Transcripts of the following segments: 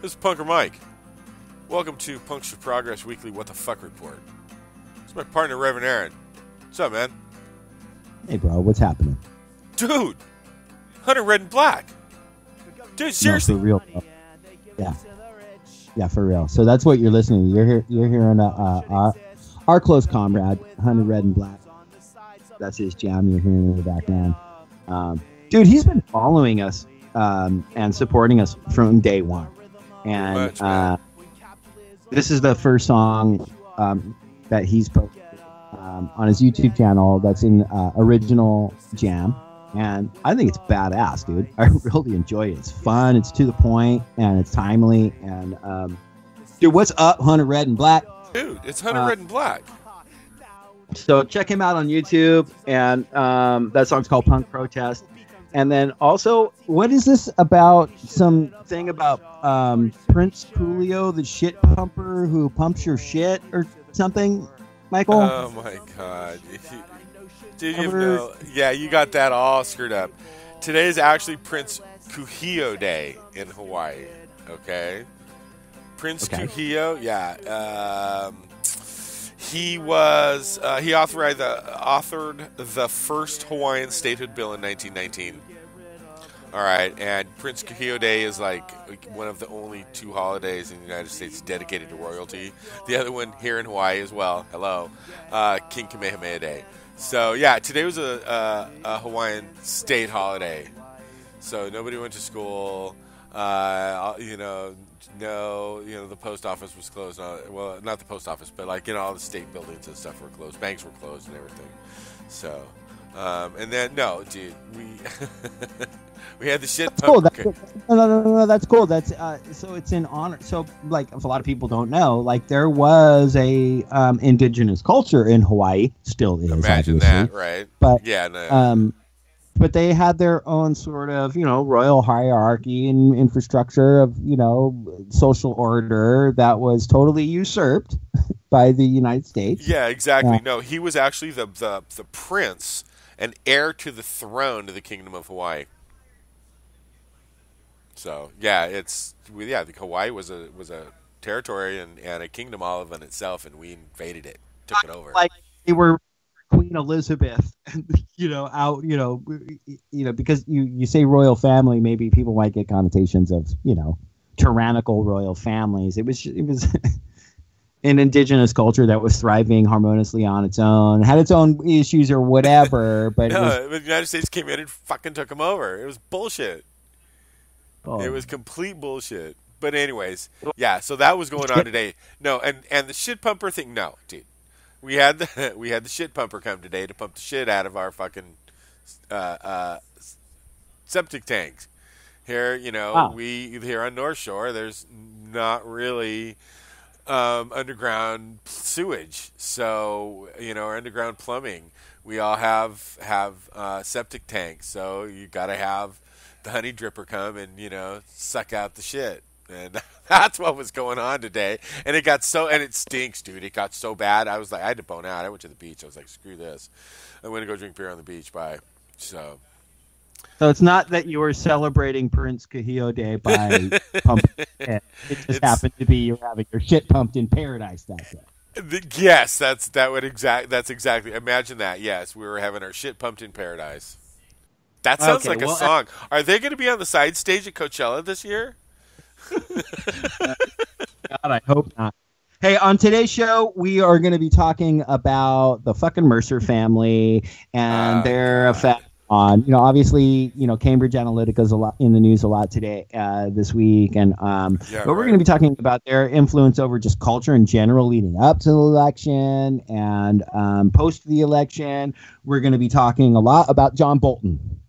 This is Punker Mike. Welcome to Punks for Progress Weekly What the Fuck Report. It's my partner, Reverend Aaron. What's up, man? Hey, bro, what's happening? Dude! Hunter Red and Black. Dude, seriously? No, for real, bro. Yeah. Yeah, for real. So that's what you're listening to. You're hearing our close comrade, Hunter Red and Black. That's his jam you're hearing in the background. Dude, he's been following us and supporting us from day one. And this is the first song that he's posted on his YouTube channel that's in original jam. And I think it's badass, dude. I really enjoy it. It's fun, it's to the point, and it's timely. And dude, what's up, Hunter Red and Black? Dude, it's Hunter Red and Black. So check him out on YouTube, and that song's called Punk Protest. And then also, what is this about? Something about Prince Coolio, the shit pumper who pumps your shit or something, Michael? Oh my God. Did you know? Yeah, you got that all screwed up. Today is actually Prince Kuhio Day in Hawaii. Okay? Prince Kuhio, yeah. He authored the first Hawaiian statehood bill in 1919. All right, and Prince Kuhio Day is like one of the only two holidays in the United States dedicated to royalty. The other one here in Hawaii as well. Hello, King Kamehameha Day. So yeah, today was a Hawaiian state holiday. So nobody went to school. The post office was closed. Well, not the post office, but all the state buildings and stuff were closed. Banks were closed and everything. So, and then no, dude, we had the shit. That's cool. No, that's cool. That's so it's in honor. So if a lot of people don't know, there was a indigenous culture in Hawaii. Still is. Imagine obviously. that, right? But yeah, no. But they had their own sort of, royal hierarchy and infrastructure of, social order that was totally usurped by the United States. Yeah, exactly. No, he was actually the prince and heir to the throne of the Kingdom of Hawaii. So yeah, Hawaii was a territory and a kingdom all of in itself, and we invaded it, took it over. They were Queen Elizabeth, because you say royal family, maybe people might get connotations of, tyrannical royal families. It was an indigenous culture that was thriving harmoniously on its own, had its own issues or whatever. But the United States came in and fucking took them over. It was bullshit. Oh. It was complete bullshit. But anyways, yeah. So that was going on today. No, and the shit pumper thing. No, dude. We had the shit pumper come today to pump the shit out of our fucking septic tanks. Here, we here on North Shore, there's not really underground sewage, so or underground plumbing. We all have septic tanks, so you got to have the honey dripper come and suck out the shit. And that's what was going on today. And it stinks, dude. It got so bad. I was like, I had to bone out. I went to the beach. I was like, screw this. I'm going to go drink beer on the beach. Bye. So it's not that you were celebrating Prince Kuhio Day by pumping shit. It just happened to be you were having your shit pumped in paradise that day. Yes, that's exactly. Imagine that. Yes, we were having our shit pumped in paradise. That sounds like a song. Are they going to be on the side stage at Coachella this year? God, I hope not. Hey, on today's show, we are going to be talking about the fucking Mercer family and their effect on, obviously, Cambridge Analytica is a lot in the news a lot today, this week, and but we're going to be talking about their influence over just culture in general, leading up to the election and post the election. We're going to be talking a lot about John Bolton.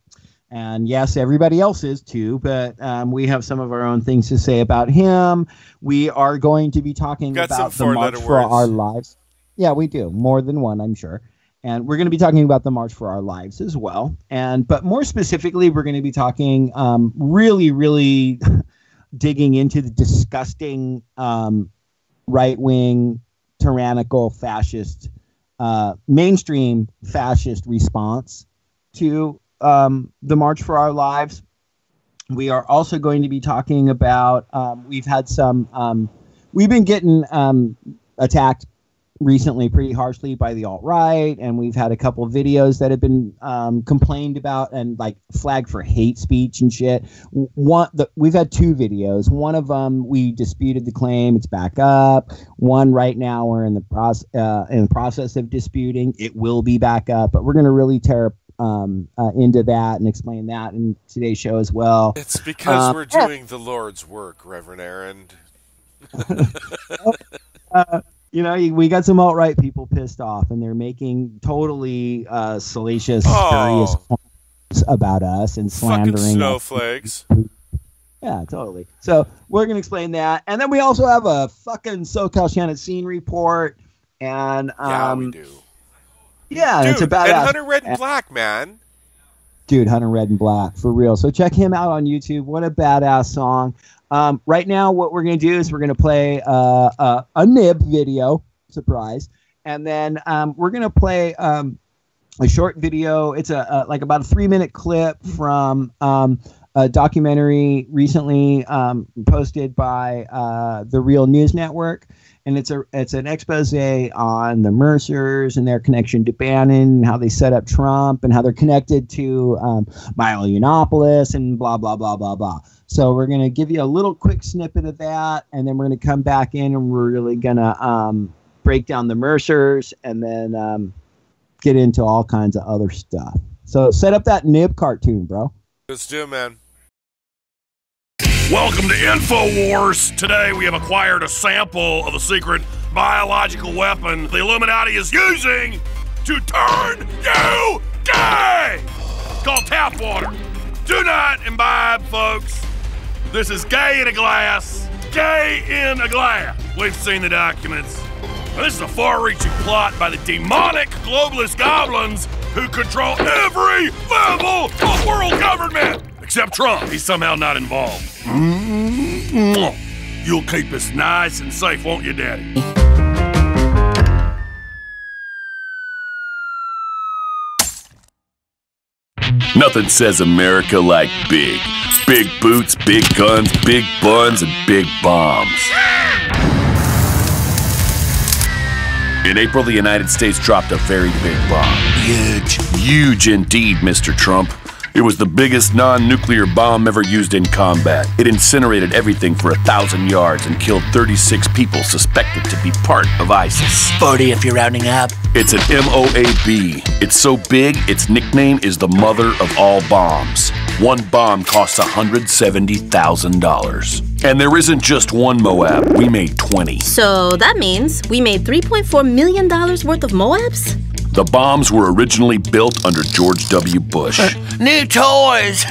And yes, everybody else is too, but we have some of our own things to say about him. We are going to be talking about the March for Our Lives. Yeah, we do. More than one, I'm sure. And we're going to be talking about the March for Our Lives as well. But more specifically, we're going to be talking really, really digging into the disgusting right-wing, tyrannical, fascist, mainstream fascist response to the March for Our Lives. We are also going to be talking about, we've had some, we've been getting attacked recently pretty harshly by the alt-right, and we've had a couple of videos that have been complained about and like flagged for hate speech and shit. We've had 2 videos. One of them we disputed the claim; it's back up. One right now we're in the process of disputing. It will be back up, but we're going to really tear into that and explain that in today's show as well. It's because we're doing the Lord's work, Reverend Aaron. You know, we got some alt-right people pissed off, and they're making totally salacious, spurious points about us and slandering. Fucking snowflakes. Yeah, totally. So we're going to explain that. And then we also have a fucking SoCal Shannon scene report. And, yeah, we do. Yeah, dude, it's about and Hunter Red and Black, man. Dude, Hunter Red and Black, for real. So check him out on YouTube. What a badass song. Right now, what we're going to do is we're going to play a nib video, surprise, and then we're going to play a short video. It's like about a 3-minute clip from a documentary recently posted by the Real News Network, and it's an expose on the Mercers and their connection to Bannon, and how they set up Trump, and how they're connected to Milo Yiannopoulos, and blah blah blah blah blah. So we're going to give you a little quick snippet of that, and then we're going to come back in, and we're really going to break down the Mercers, and then get into all kinds of other stuff. So set up that nib cartoon, bro. Let's do it, man. Welcome to InfoWars. Today we have acquired a sample of a secret biological weapon the Illuminati is using to turn you gay! It's called tap water. Do not imbibe, folks. This is gay in a glass. Gay in a glass. We've seen the documents. Now, this is a far-reaching plot by the demonic globalist goblins who control every level of world government. Except Trump. He's somehow not involved. You'll keep us nice and safe, won't you, Daddy? Nothing says America like big. Big boots, big guns, big buns, and big bombs. In April, the United States dropped a very big bomb. Huge. Huge indeed, Mr. Trump. It was the biggest non-nuclear bomb ever used in combat. It incinerated everything for 1,000 yards and killed 36 people suspected to be part of ISIS. 40 if you're rounding up. It's an MOAB. It's so big, its nickname is the mother of all bombs. One bomb costs $170,000. And there isn't just one Moab. We made 20. So that means we made $3.4 million worth of Moabs? The bombs were originally built under George W. Bush. New toys!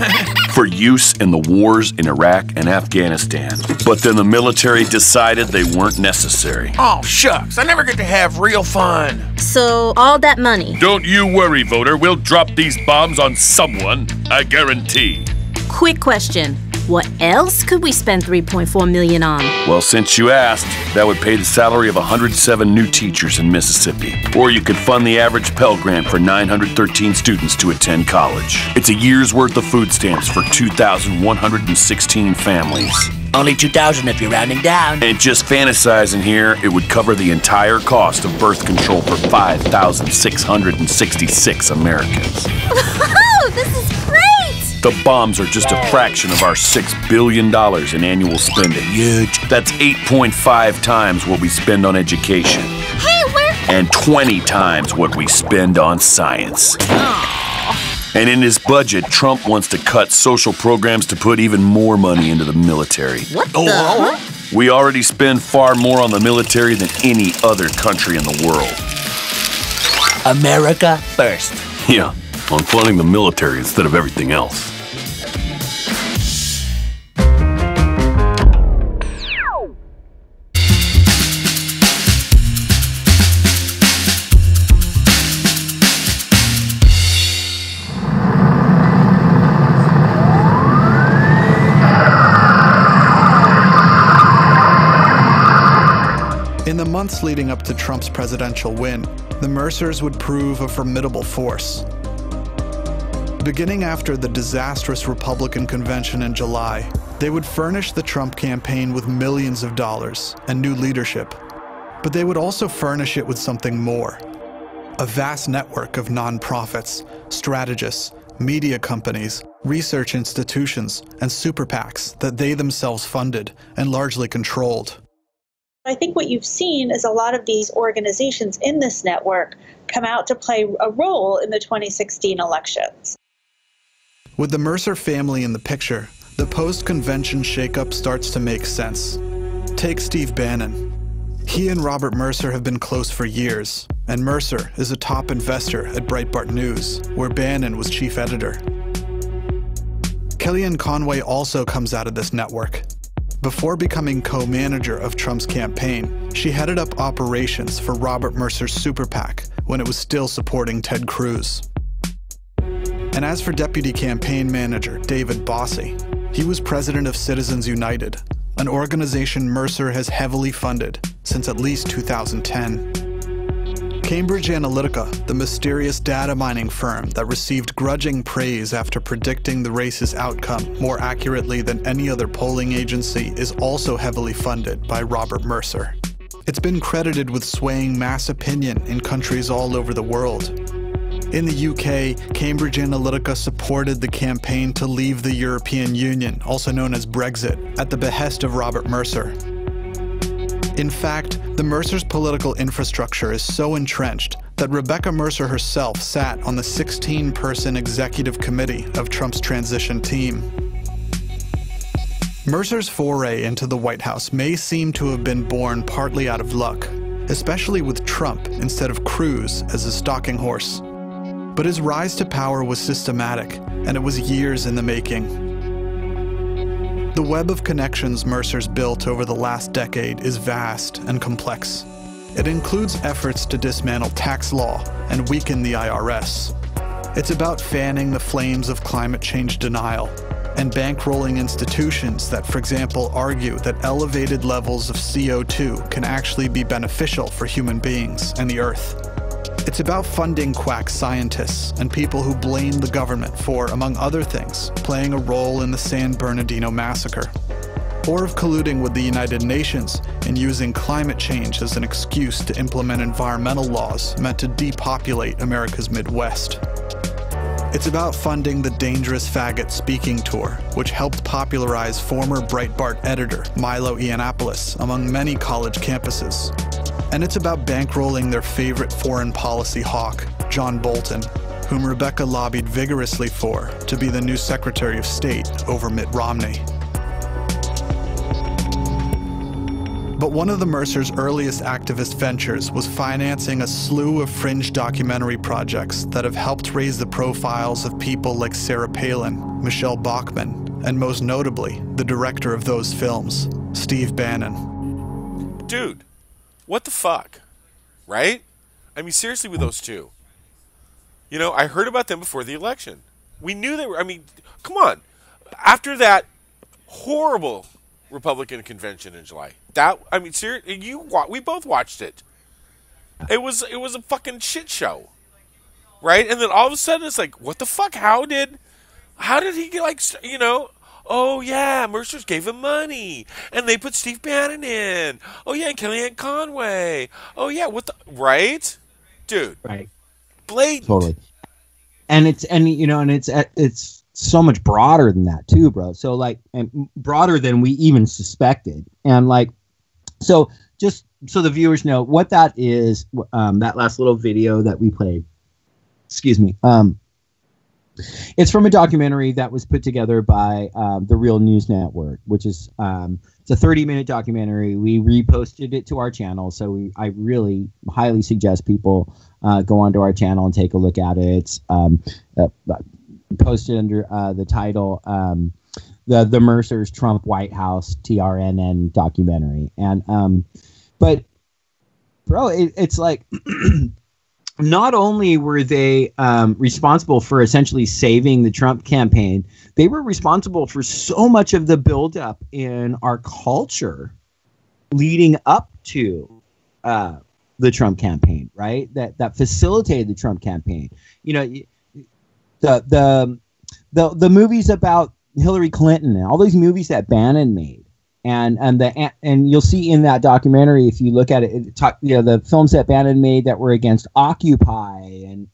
For use in the wars in Iraq and Afghanistan. But then the military decided they weren't necessary. Oh, shucks. I never get to have real fun. So all that money. Don't you worry, voter. We'll drop these bombs on someone, I guarantee. Quick question. What else could we spend $3.4 million on? Well, since you asked, that would pay the salary of 107 new teachers in Mississippi. Or you could fund the average Pell Grant for 913 students to attend college. It's a year's worth of food stamps for 2,116 families. Only 2,000 if you're rounding down. And just fantasizing here, it would cover the entire cost of birth control for 5,666 Americans. Woohoo! This is great! The bombs are just a fraction of our $6 billion in annual spending. Huge. That's 8.5 times what we spend on education. Hey, and 20 times what we spend on science. And in his budget, Trump wants to cut social programs to put even more money into the military. What the? We already spend far more on the military than any other country in the world. America first. Yeah, on funding the military instead of everything else. In the months leading up to Trump's presidential win, the Mercers would prove a formidable force. Beginning after the disastrous Republican convention in July, they would furnish the Trump campaign with millions of dollars and new leadership. But they would also furnish it with something more. A vast network of nonprofits, strategists, media companies, research institutions, and super PACs that they themselves funded and largely controlled. I think what you've seen is a lot of these organizations in this network come out to play a role in the 2016 elections. With the Mercer family in the picture, the post-convention shakeup starts to make sense. Take Steve Bannon. He and Robert Mercer have been close for years, and Mercer is a top investor at Breitbart News, where Bannon was chief editor. Kellyanne Conway also comes out of this network. Before becoming co-manager of Trump's campaign, she headed up operations for Robert Mercer's super PAC when it was still supporting Ted Cruz. And as for deputy campaign manager David Bossie, he was president of Citizens United, an organization Mercer has heavily funded since at least 2010. Cambridge Analytica, the mysterious data mining firm that received grudging praise after predicting the race's outcome more accurately than any other polling agency, is also heavily funded by Robert Mercer. It's been credited with swaying mass opinion in countries all over the world. In the UK, Cambridge Analytica supported the campaign to leave the European Union, also known as Brexit, at the behest of Robert Mercer. In fact, the Mercer's political infrastructure is so entrenched that Rebecca Mercer herself sat on the 16-person executive committee of Trump's transition team. Mercer's foray into the White House may seem to have been born partly out of luck, especially with Trump instead of Cruz as a stalking horse. But his rise to power was systematic, and it was years in the making. The web of connections Mercer's built over the last decade is vast and complex. It includes efforts to dismantle tax law and weaken the IRS. It's about fanning the flames of climate change denial and bankrolling institutions that, for example, argue that elevated levels of CO2 can actually be beneficial for human beings and the Earth. It's about funding quack scientists and people who blame the government for, among other things, playing a role in the San Bernardino massacre, or of colluding with the United Nations in using climate change as an excuse to implement environmental laws meant to depopulate America's Midwest. It's about funding the Dangerous Faggot speaking tour, which helped popularize former Breitbart editor Milo Yiannopoulos among many college campuses. And it's about bankrolling their favorite foreign policy hawk, John Bolton, whom Rebecca lobbied vigorously for to be the new Secretary of State over Mitt Romney. But one of the Mercer's earliest activist ventures was financing a slew of fringe documentary projects that have helped raise the profiles of people like Sarah Palin, Michelle Bachmann, and most notably, the director of those films, Steve Bannon. Dude. What the fuck? Right? I mean, seriously, with those two. You know, I heard about them before the election. We knew they were, I mean, come on. After that horrible Republican convention in July, I mean, seriously, we both watched it. It was a fucking shit show. Right? And then all of a sudden it's like, what the fuck? How did he get, like, you know, oh, yeah, Mercer's gave him money. And they put Steve Bannon in. Oh, yeah, Kellyanne Conway. Oh, yeah, what the... Right? Dude. Right. Blatant. Totally. And it's so much broader than that, too, bro. So, like, and broader than we even suspected. And, like, so just so the viewers know what that is, that last little video that we played. Excuse me. It's from a documentary that was put together by the Real News Network, which is it's a 30-minute documentary. We reposted it to our channel, so I really highly suggest people go onto our channel and take a look at it. It's posted under the title the Mercer's Trump White House TRNN documentary. And but bro, it's like not only were they responsible for essentially saving the Trump campaign, they were responsible for so much of the buildup in our culture leading up to the Trump campaign, right? That facilitated the Trump campaign. You know, the movies about Hillary Clinton and all these movies that Bannon made. And you'll see in that documentary, if you look at it, the films that Bannon made that were against Occupy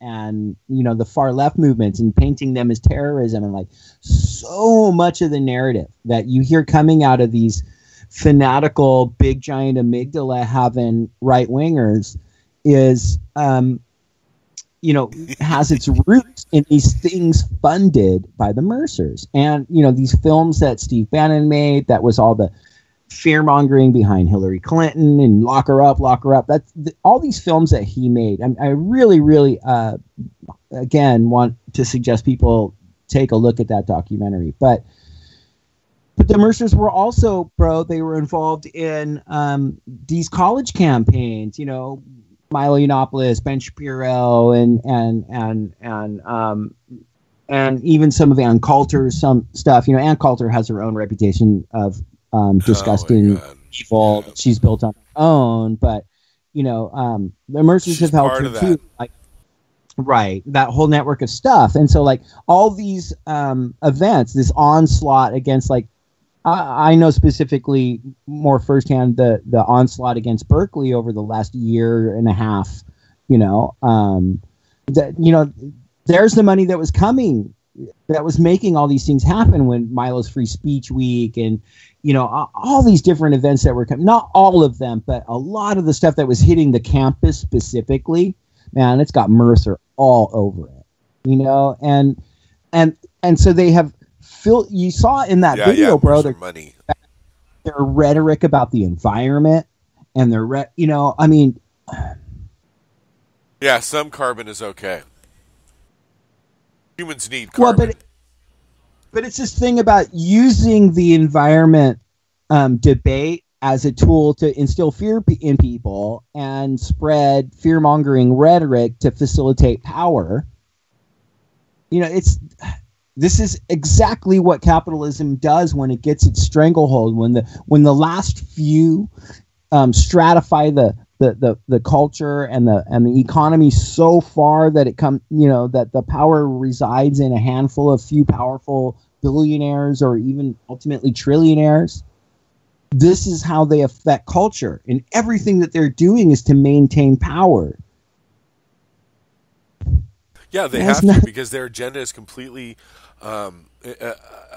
and the far left movements and painting them as terrorism, and like so much of the narrative that you hear coming out of these fanatical big giant amygdala having right wingers is has its roots in these things funded by the Mercers. And, these films that Steve Bannon made, that was all the fear-mongering behind Hillary Clinton and lock her up. That's all these films that he made. I really, really, again, want to suggest people take a look at that documentary. But the Mercers were also, bro, they were involved in these college campaigns, Milo Yiannopoulos, Ben Shapiro, and even some of Ann Coulter's some stuff. Ann Coulter has her own reputation of disgusting evil that she's built on her own, but the Mercers have helped her too. Right, that whole network of stuff, and so all these events, this onslaught against I know specifically more firsthand the onslaught against Berkeley over the last year and a half. There's the money that was coming, that was making all these things happen when Milo's Free Speech Week and all these different events that were coming. Not all of them, but a lot of the stuff that was hitting the campus specifically. Man, it's got Mercer all over it. And so they have. Phil, you saw in that video, bro, their rhetoric about the environment and their, yeah, some carbon is okay. Humans need carbon. Well, but it's this thing about using the environment debate as a tool to instill fear in people and spread fear-mongering rhetoric to facilitate power. This is exactly what capitalism does when it gets its stranglehold. When the last few stratify the culture and the economy so far that it that the power resides in a handful of few powerful billionaires or even ultimately trillionaires. This is how they affect culture, and everything that they're doing is to maintain power. Yeah, they have to, because their agenda is completely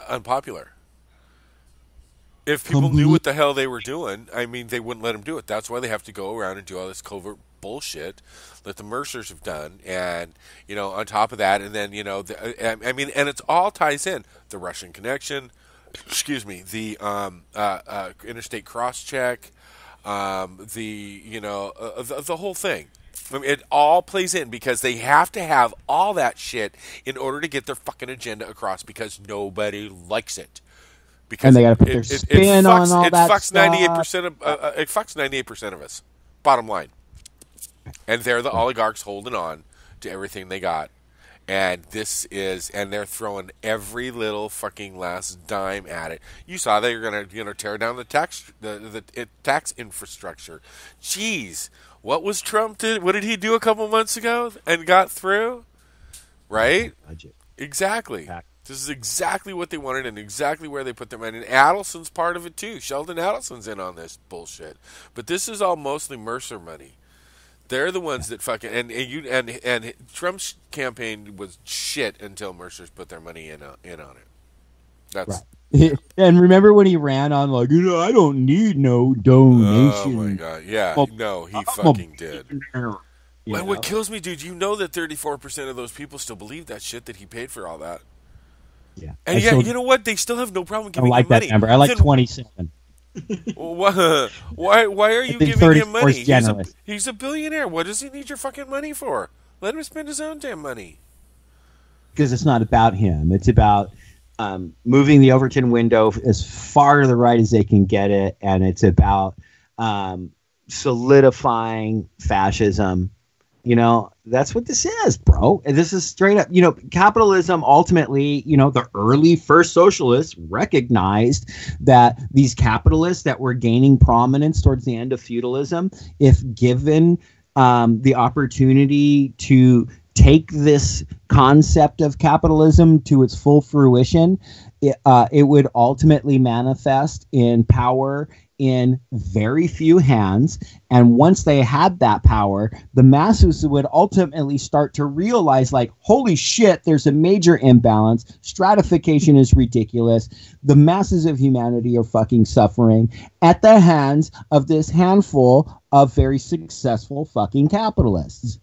unpopular. If people knew what the hell they were doing, they wouldn't let them do it. That's why they have to go around and do all this covert bullshit that the Mercers have done. And, on top of that, and then, and it all ties in. The Russian connection, the interstate cross-check, the whole thing. It all plays in because they have to have all that shit in order to get their fucking agenda across, because nobody likes it. Because and they got to put their spin on all that stuff. It fucks 98% of us. Bottom line. And they're the oligarchs holding on to everything they got. And they're throwing every little fucking last dime at it. You saw they were going to, tear down the tax infrastructure. Jeez. What was Trump did? What did he do a couple months ago and got through? Right? Exactly. This is exactly what they wanted and exactly where they put their money. And Adelson's part of it too. Sheldon Adelson's in on this bullshit. But this is all mostly Mercer money. They're the ones that fucking and Trump's campaign was shit until Mercer's put their money in on it. That's right. And remember when he ran on I don't need no donation. Oh my god, yeah, he fucking did. What kills me, dude, that 34% of those people still believe that shit, that he paid for all that. Yeah, and you know what? They still have no problem giving him money. I like that number. I like 27. Why are you giving him money? He's a billionaire. What does he need your fucking money for? Let him spend his own damn money. Because it's not about him. It's about moving the Overton window as far to the right as they can get it, and it's about solidifying fascism. That's what this is, bro. This is straight up, capitalism. Ultimately, the early first socialists recognized that these capitalists that were gaining prominence towards the end of feudalism, if given the opportunity to take this concept of capitalism to its full fruition, it would ultimately manifest in power in very few hands. And once they had that power, the masses would ultimately start to realize, like, holy shit, there's a major imbalance. Stratification is ridiculous. The masses of humanity are fucking suffering at the hands of this handful of very successful fucking capitalists.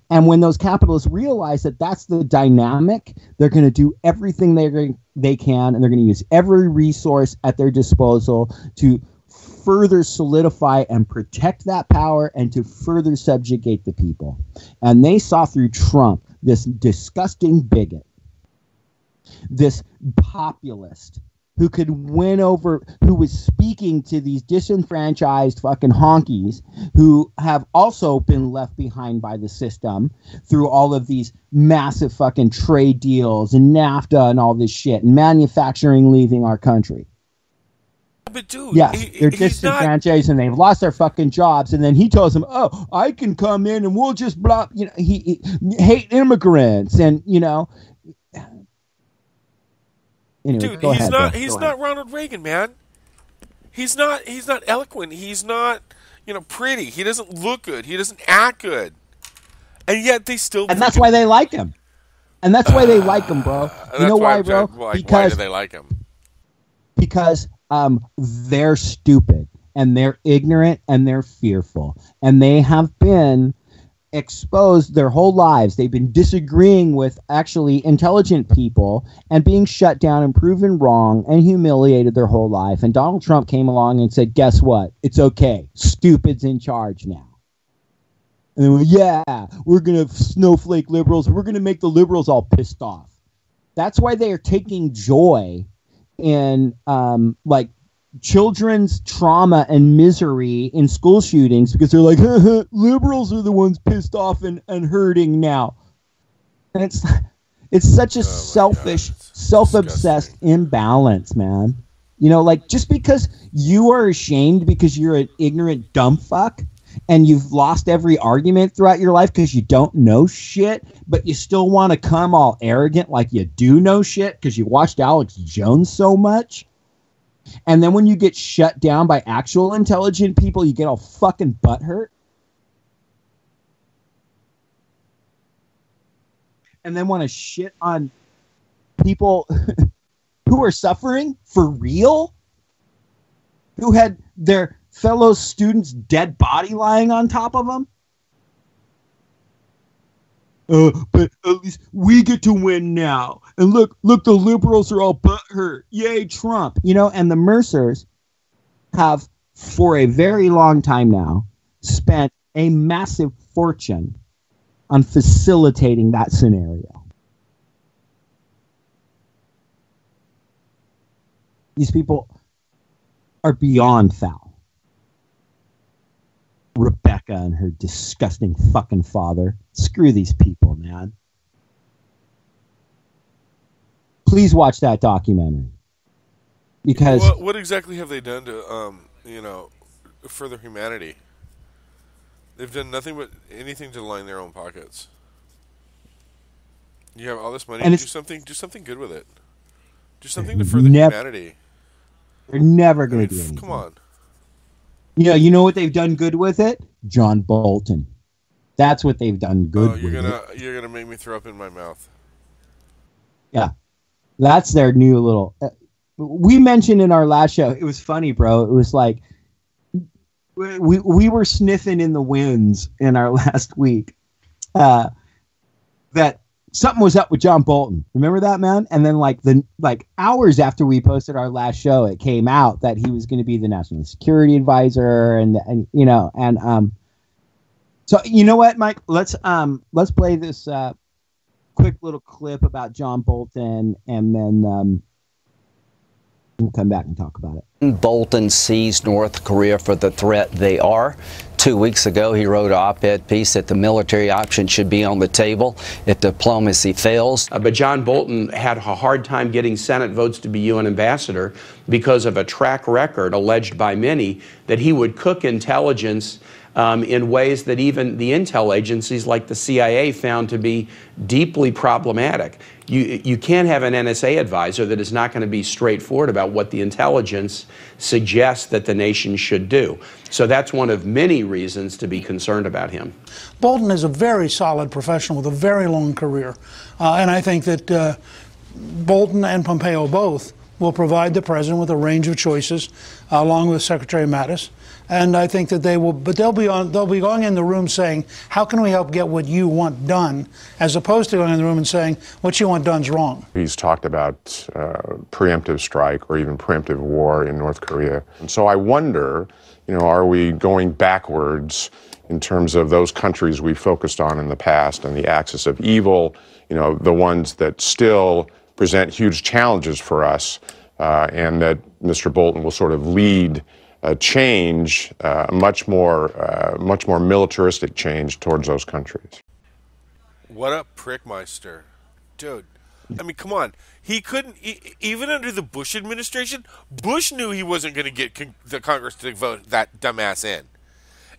And when those capitalists realize that that's the dynamic, they're going to do everything they can, and they're going to use every resource at their disposal to further solidify and protect that power and to further subjugate the people. And they saw through Trump, this disgusting bigot, this populist who could win over, who was speaking to these disenfranchised fucking honkies who have also been left behind by the system through all of these massive fucking trade deals and NAFTA and all this shit, and manufacturing leaving our country. But dude, yes, they're disenfranchised and they've lost their fucking jobs. And then he tells them, "Oh, I can come in and we'll just blah." You know, he hate immigrants, and you know. Anyway, dude, he's not Ronald Reagan, man. He's not eloquent. He's not, pretty. He doesn't look good. He doesn't act good. And yet they still. And that's why they like him. And that's why they like him, bro. You know why, bro? Why do they like him? Because they're stupid and they're ignorant and they're fearful, and they have been exposed their whole lives. They've been disagreeing with actually intelligent people and being shut down and proven wrong and humiliated their whole life. And Donald Trump came along and said, guess what? It's okay. Stupid's in charge now. And they went, yeah, we're going to snowflake liberals. We're going to make the liberals all pissed off. That's why they are taking joy in like children's trauma and misery in school shootings, because they're like, liberals are the ones pissed off and hurting now. And it's such a selfish, self-obsessed imbalance, man. You know, like, just because you are ashamed because you're an ignorant dumb fuck and you've lost every argument throughout your life because you don't know shit, but you still want to come all arrogant like you do know shit because you watched Alex Jones so much. And then when you get shut down by actual intelligent people, you get all fucking butthurt. And then want to shit on people who are suffering for real, who had their fellow students' dead body lying on top of them. But at least we get to win now. And look, the liberals are all butthurt. Yay, Trump. You know, and the Mercers have, for a very long time now, spent a massive fortune on facilitating that scenario. These people are beyond foul. Rebecca and her disgusting fucking father. Screw these people, man. Please watch that documentary. Because what exactly have they done to further humanity? They've done nothing but anything to line their own pockets. You have all this money, and do something good with it. Do something to further humanity. They're never going to do anything. Come on. You know what they've done good with it? John Bolton. That's what they've done good with it. You're gonna make me throw up in my mouth. Yeah. That's their new little... we mentioned in our last show, it was funny, bro. It was like, we were sniffing in the winds in our last week that something was up with John Bolton. Remember that, man? And then like hours after we posted our last show, it came out that he was going to be the national security advisor, and so you know what, Mike? Let's play this quick little clip about John Bolton, and then we'll come back and talk about it. Bolton sees North Korea for the threat they are. 2 weeks ago, he wrote an op-ed piece that the military option should be on the table if diplomacy fails. But John Bolton had a hard time getting Senate votes to be UN ambassador because of a track record alleged by many that he would cook intelligence in ways that even the intel agencies like the CIA found to be deeply problematic. You can't have an NSA advisor that is not going to be straightforward about what the intelligence suggests that the nation should do. So that's one of many reasons to be concerned about him. Bolton is a very solid professional with a very long career. And I think that Bolton and Pompeo both will provide the president with a range of choices, along with Secretary Mattis. And I think that they will, but they'll be going in the room saying, how can we help get what you want done, as opposed to going in the room and saying, what you want done's wrong. He's talked about preemptive strike or even preemptive war in North Korea. And so I wonder, are we going backwards in terms of those countries we focused on in the past and the axis of evil, the ones that still present huge challenges for us, and that Mr. Bolton will sort of lead change, much more militaristic change towards those countries. What up, Prickmeister? Dude, I mean, come on. He couldn't, even under the Bush administration, Bush knew he wasn't going to get the Congress to vote that dumbass in.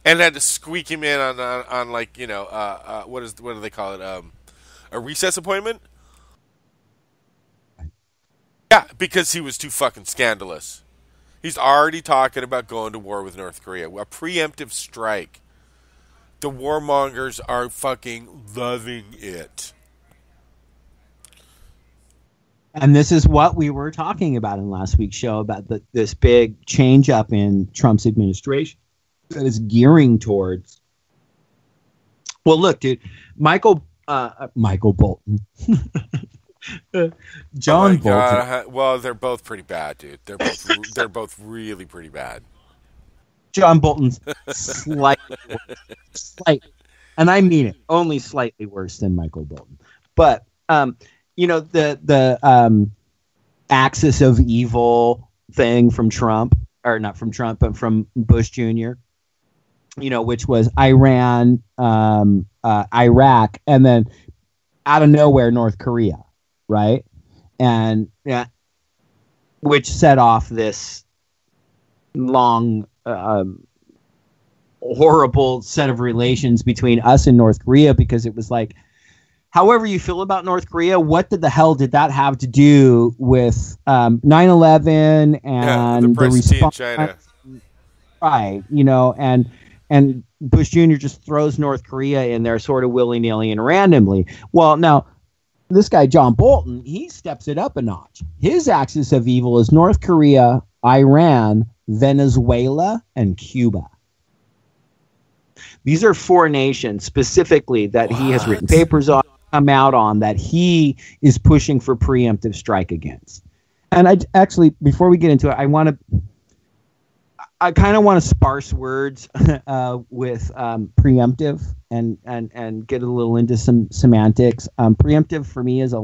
And had to squeak him in on like, what do they call it? A recess appointment? Yeah, because he was too fucking scandalous. He's already talking about going to war with North Korea. A preemptive strike. The warmongers are fucking loving it. And this is what we were talking about in last week's show, about this big change up in Trump's administration that is gearing towards. Well, look, dude, Michael Bolton. John Bolton. Well, they're both pretty bad, dude. They're both really pretty bad. John Bolton's slightly, and I mean it, only slightly worse than Michael Bolton. But the axis of evil thing from Trump, or not from Trump, but from Bush Jr., which was Iran, Iraq, and then out of nowhere, North Korea. Right. And which set off this long, horrible set of relations between us and North Korea, because it was like, however you feel about North Korea, what the hell did that have to do with 9/11 and the response? China. Right. And Bush Jr. just throws North Korea in there sort of willy-nilly and randomly. Well, now, this guy, John Bolton, he steps it up a notch. His axis of evil is North Korea, Iran, Venezuela, and Cuba. These are 4 nations specifically that he has written papers on, come out on, that he is pushing for preemptive strike against. And I actually, before we get into it, I kind of want to sparse words with preemptive and get a little into some semantics. Preemptive for me is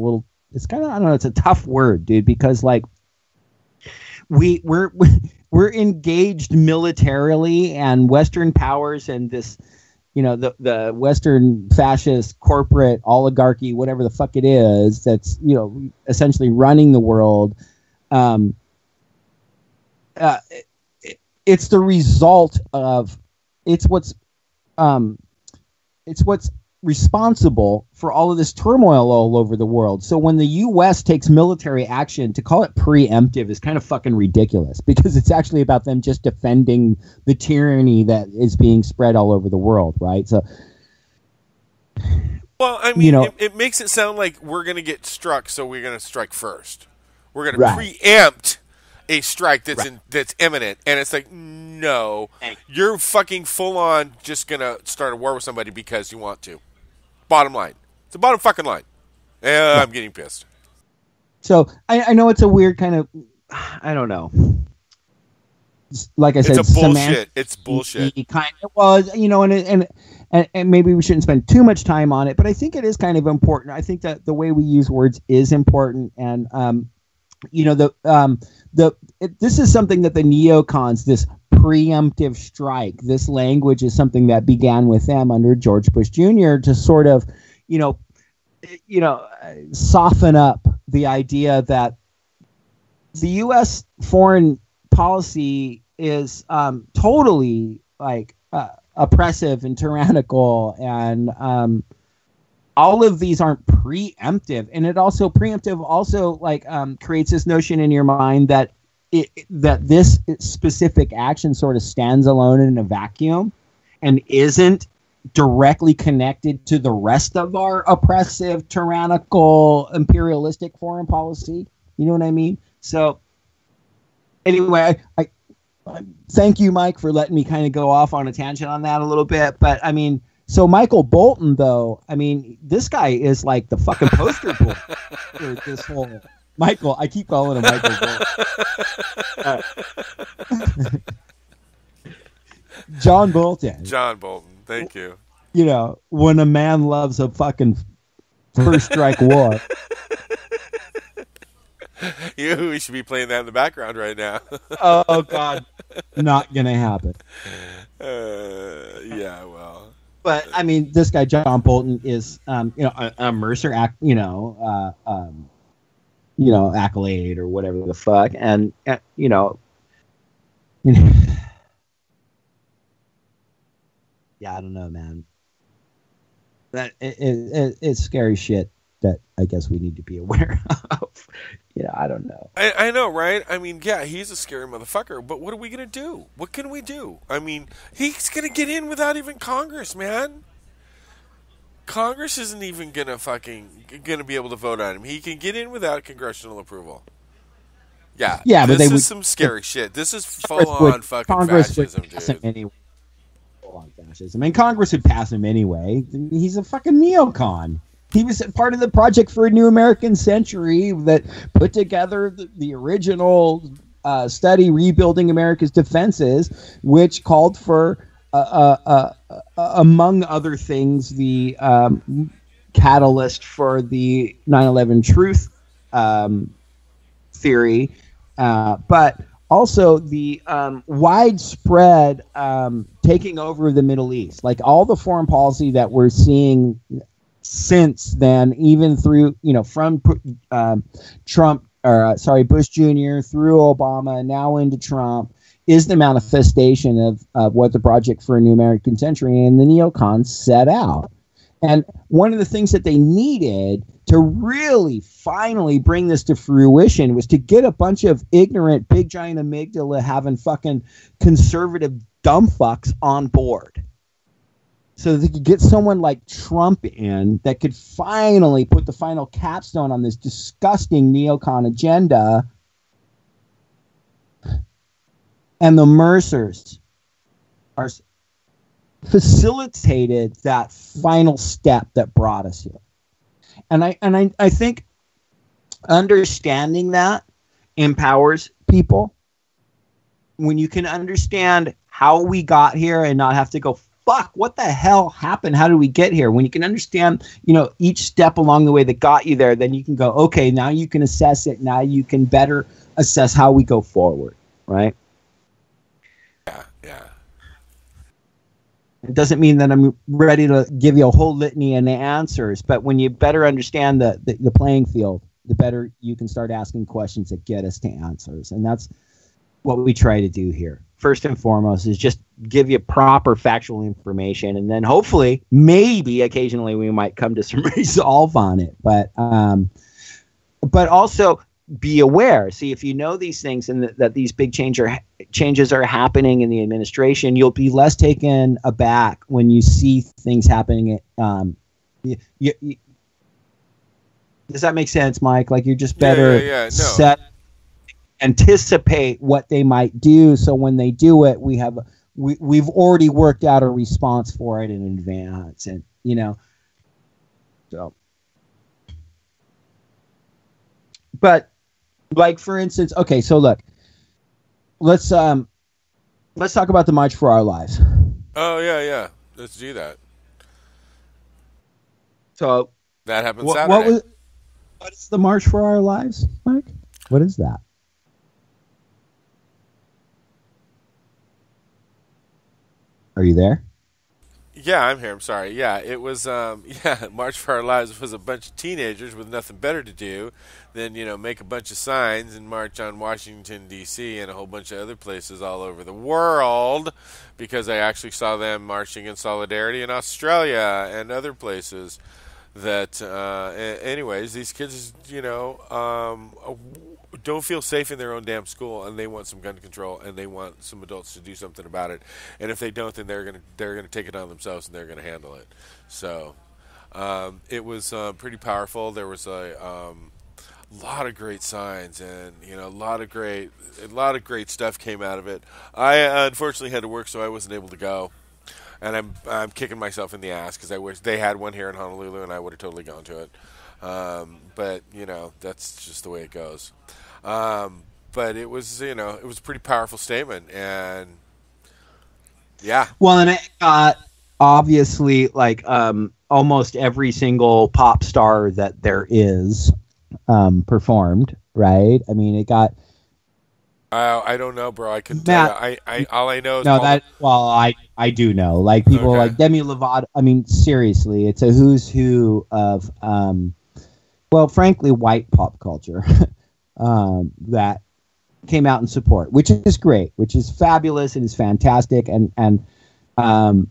it's kind of, I don't know, it's a tough word, dude, because like we're engaged militarily, and Western powers and this, the Western fascist corporate oligarchy, whatever the fuck it is, that's, essentially running the world. It's the result of it's what's responsible for all of this turmoil all over the world. So when the U.S. takes military action, to call it preemptive is kind of fucking ridiculous, because it's actually about them just defending the tyranny that is being spread all over the world, right? So, well, I mean, it makes it sound like we're going to get struck, so we're going to strike first. We're going to preempt a strike that's imminent, and it's like, no, you're fucking full on just gonna start a war with somebody because you want to. Bottom line, it's the bottom fucking line. I'm getting pissed. So I know it's a weird kind of, I don't know. Like I said, it's bullshit. It's bullshit. Kind of, well, and maybe we shouldn't spend too much time on it, but I think it is kind of important. I think that the way we use words is important, and this is something that the neocons, this preemptive strike, this language is something that began with them under George Bush Jr. to sort of, soften up the idea that the U.S. foreign policy is totally like oppressive and tyrannical, and all of these aren't preemptive, and it also preemptive also like creates this notion in your mind that that this specific action sort of stands alone in a vacuum and isn't directly connected to the rest of our oppressive, tyrannical, imperialistic foreign policy. You know what I mean? So anyway, I thank you, Mike, for letting me kind of go off on a tangent on that a little bit. But I mean, so Michael Bolton, though, I mean, this guy is like the fucking poster boy for this whole Michael. I keep calling him Michael Bolton. John Bolton. John Bolton. Thank you. You know, when a man loves a fucking first strike war. We should be playing that in the background right now. Oh God, not gonna happen. Yeah, well. But I mean, this guy John Bolton is, you know, a Mercer accolade or whatever the fuck, and you know, yeah, I don't know, man. That it's scary shit that I guess we need to be aware of. Yeah, I don't know. I know, right? I mean, yeah, he's a scary motherfucker, but what are we going to do? What can we do? I mean, he's going to get in without even Congress, man. Congress isn't even going to be able to vote on him. He can get in without congressional approval. Yeah, yeah, but this is some scary shit. This is full-on fucking Congress fascism, would pass dude. him anyway. Full-on fascism. And Congress would pass him anyway. He's a fucking neocon. He was part of the Project for a New American Century that put together the original study, Rebuilding America's Defenses, which called for, among other things, the catalyst for the 9/11 truth theory, but also the widespread taking over of the Middle East. Like all the foreign policy that we're seeing since then, even through, you know, from Bush Jr. through Obama, now into Trump, is the manifestation of what the Project for a New American Century and the neocons set out. And one of the things that they needed to really finally bring this to fruition was to get a bunch of ignorant, big giant amygdala having fucking conservative dumb fucks on board. So they could get someone like Trump in that could finally put the final capstone on this disgusting neocon agenda. And the Mercers are facilitated that final step that brought us here. And I think understanding that empowers people. When you can understand how we got here and not have to go, fuck, what the hell happened? How did we get here? When you can understand, you know, each step along the way that got you there, then you can go, okay, now you can assess it. Now you can better assess how we go forward, right? Yeah. It doesn't mean that I'm ready to give you a whole litany and answers, but when you better understand the playing field, the better you can start asking questions that get us to answers. And that's what we try to do here. First and foremost is just give you proper factual information, and then hopefully, maybe occasionally we might come to some resolve on it. But also be aware. See, if you know these things and that these big changes are happening in the administration, you'll be less taken aback when you see things happening. Does that make sense, Mike? Like you're just better set. Anticipate what they might do, so when they do it, we've already worked out a response for it in advance, and you know. So, but like for instance, okay, so look, let's talk about the March for Our Lives. Oh yeah, let's do that. So that happened Saturday. What is the March for Our Lives, Mike? What is that? Are you there? Yeah, I'm here. I'm sorry. Yeah, it was. March for Our Lives was a bunch of teenagers with nothing better to do than make a bunch of signs and march on Washington D.C. and a whole bunch of other places all over the world, because I actually saw them marching in solidarity in Australia and other places. That, anyways, these kids, don't feel safe in their own damn school, and they want some gun control, and they want some adults to do something about it. And if they don't, then they're gonna take it on themselves, and they're gonna handle it. So it was pretty powerful. There was a lot of great signs, and a lot of great stuff came out of it. I unfortunately had to work, so I wasn't able to go. And I'm kicking myself in the ass because I wish they had one here in Honolulu, and I would have totally gone to it. But that's just the way it goes. But it was it was a pretty powerful statement, and yeah. Well, and it got obviously like almost every single pop star that there is performed, right? I mean, it got. I don't know, bro. I couldn't tell you. I all I know is I do know. Like people like Demi Lovato. I mean, seriously, it's a who's who of frankly, white pop culture that came out in support, which is great, which is fabulous and is fantastic. And I'm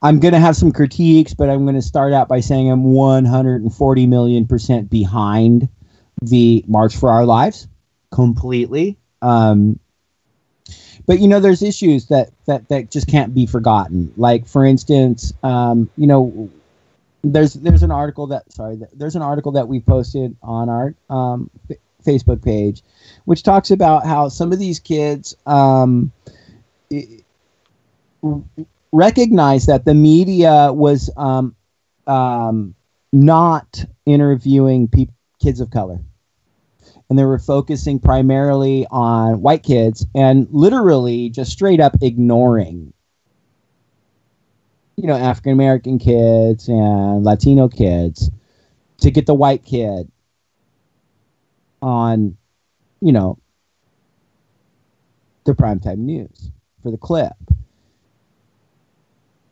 going to have some critiques, but I'm going to start out by saying I'm 140 million% behind the March for Our Lives completely. But there's issues that just can't be forgotten. Like, for instance, there's an article that we posted on our Facebook page, which talks about how some of these kids recognize that the media was not interviewing kids of color. And they were focusing primarily on white kids and literally just straight up ignoring, African American kids and Latino kids to get the white kid on, the primetime news for the clip.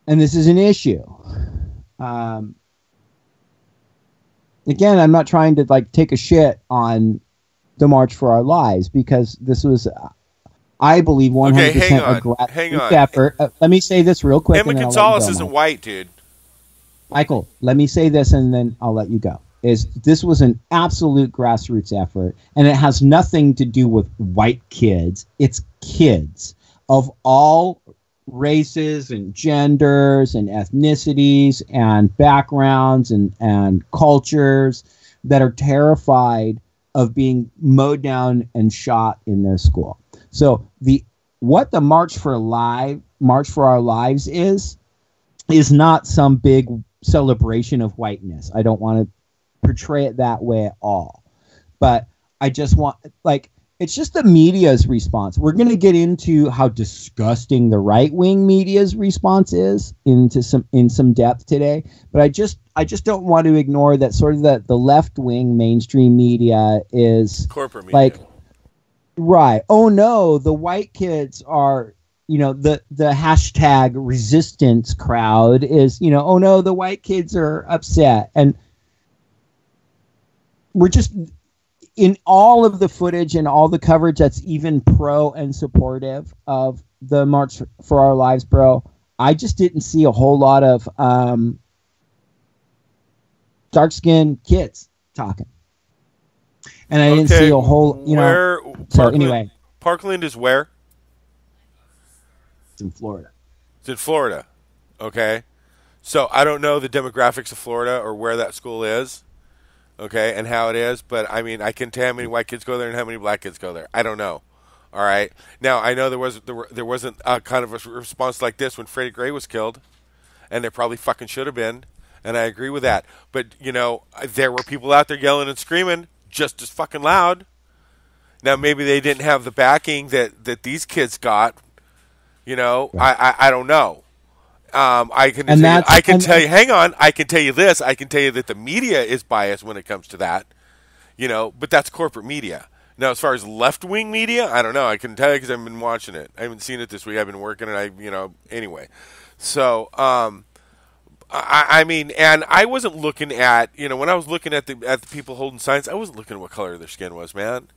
And this is an issue. Again, I'm not trying to take a shit on the March for Our Lives, because this was, I believe, 100% a grassroots effort. Let me say this real quick. Emma Gonzalez isn't white, dude. Michael, let me say this, and then I'll let you go. This was an absolute grassroots effort, and it has nothing to do with white kids. It's kids of all races and genders and ethnicities and backgrounds and cultures that are terrified of being mowed down and shot in their school. So what the March for Our Lives is not some big celebration of whiteness. I don't want to portray it that way at all. But I just want, it's just the media's response. We're going to get into how disgusting the right-wing media's response is in some depth today. But I just don't want to ignore that sort of the left-wing mainstream media is corporate media. Right. Oh no, the white kids are, the hashtag resistance crowd is, oh no, the white kids are upset. And we're just, in all of the footage and all the coverage that's even pro and supportive of the March for Our Lives, bro, I just didn't see a whole lot of dark-skinned kids talking. And I didn't see a whole, anyway. Parkland is where? It's in Florida. It's in Florida. Okay. So I don't know the demographics of Florida or where that school is. Okay, and how it is, but I mean, I can tell how many white kids go there and how many black kids go there. I don't know. All right. Now I know there wasn't a kind of a response like this when Freddie Gray was killed, and there probably fucking should have been, and I agree with that. But there were people out there yelling and screaming just as fucking loud. Now maybe they didn't have the backing that these kids got. I don't know. I can tell you. Hang on. I can tell you this. I can tell you that the media is biased when it comes to that. But that's corporate media. Now, as far as left-wing media, I don't know. I can tell you because I've been watching it. I haven't seen it this week. I've been working, and anyway. So, I mean, and I wasn't looking at, when I was looking at the people holding signs, I wasn't looking at what color their skin was, man.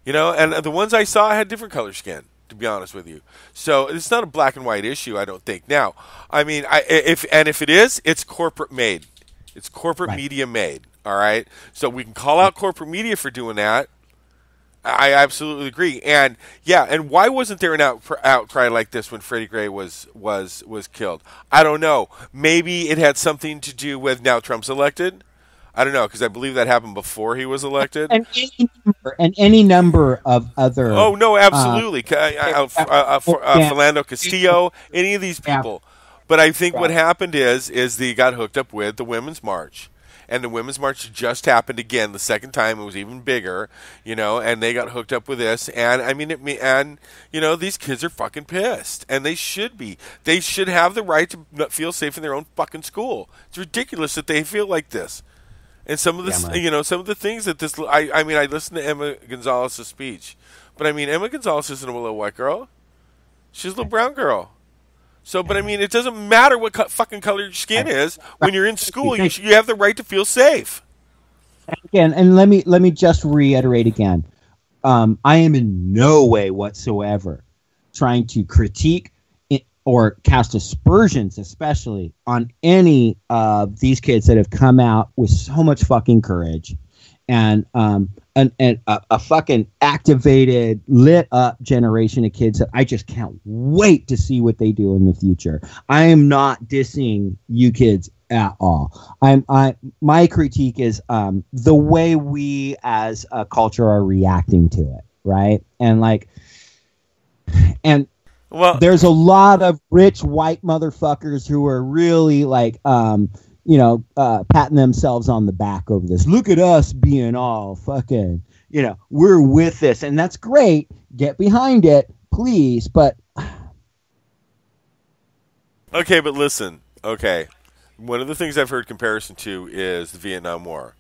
And the ones I saw had different color skin, to be honest with you. So it's not a black and white issue, I don't think. Now, I mean, if it is, it's corporate made. It's corporate media made. All right. So we can call out corporate media for doing that. I absolutely agree. And yeah, and why wasn't there an outcry like this when Freddie Gray was killed? I don't know. Maybe it had something to do with now Trump's elected. I don't know, because I believe that happened before he was elected. And any number of other. Oh no, absolutely. Philando Castillo, any of these people. But I think what happened is they got hooked up with the Women's March. And the Women's March just happened again the second time. It was even bigger, and they got hooked up with this. And I mean, these kids are fucking pissed, and they should be. They should have the right to feel safe in their own fucking school. It's ridiculous that they feel like this. And some of this, some of the things that this. I mean, I listened to Emma Gonzalez's speech, but I mean, Emma Gonzalez isn't a little white girl. She's a little brown girl. So, but I mean, it doesn't matter what fucking color your skin is. When you're in school, you have the right to feel safe. Again, and let me just reiterate again. I am in no way whatsoever trying to critique or cast aspersions, especially on any of these kids that have come out with so much fucking courage and a fucking activated, lit up generation of kids that I just can't wait to see what they do in the future. I am not dissing you kids at all. My critique is the way we as a culture are reacting to it, right? Well, there's a lot of rich white motherfuckers who are really patting themselves on the back over this. Look at us being all fucking, we're with this. And that's great. Get behind it, please. But. Okay, but listen. Okay. One of the things I've heard comparison to is the Vietnam War.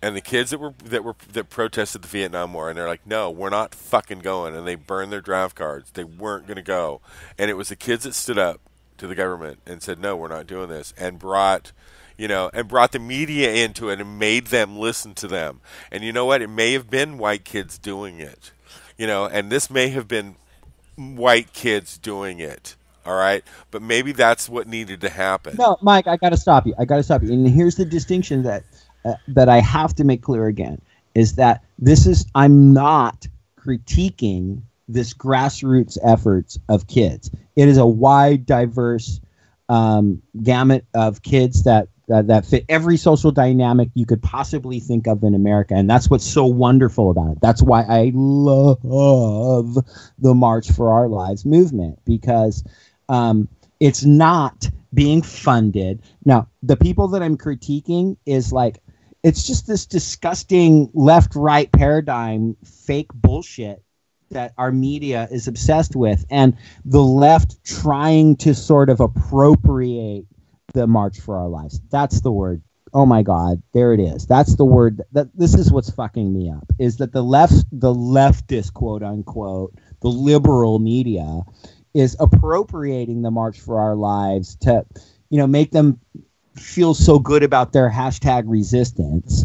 And the kids that protested the Vietnam War, and they're like, no, we're not fucking going. And they burned their draft cards. They weren't going to go. And it was the kids that stood up to the government and said, no, we're not doing this, and brought the media into it and made them listen to them. And you know what? It may have been white kids doing it, and this may have been white kids doing it. All right. But maybe that's what needed to happen. No, Mike, I got to stop you. And here's the distinction that I have to make clear again is that I'm not critiquing this grassroots efforts of kids. It is a wide, diverse gamut of kids that fit every social dynamic you could possibly think of in America. And that's what's so wonderful about it. That's why I love the March for Our Lives movement, because it's not being funded. Now, the people that I'm critiquing is it's just this disgusting left-right paradigm, fake bullshit that our media is obsessed with, and the left trying to sort of appropriate the March for Our Lives. That's the word. Oh my God, there it is. That's the word. This is what's fucking me up, is that the leftist, quote unquote, the liberal media is appropriating the March for Our Lives to, make them feel so good about their hashtag resistance,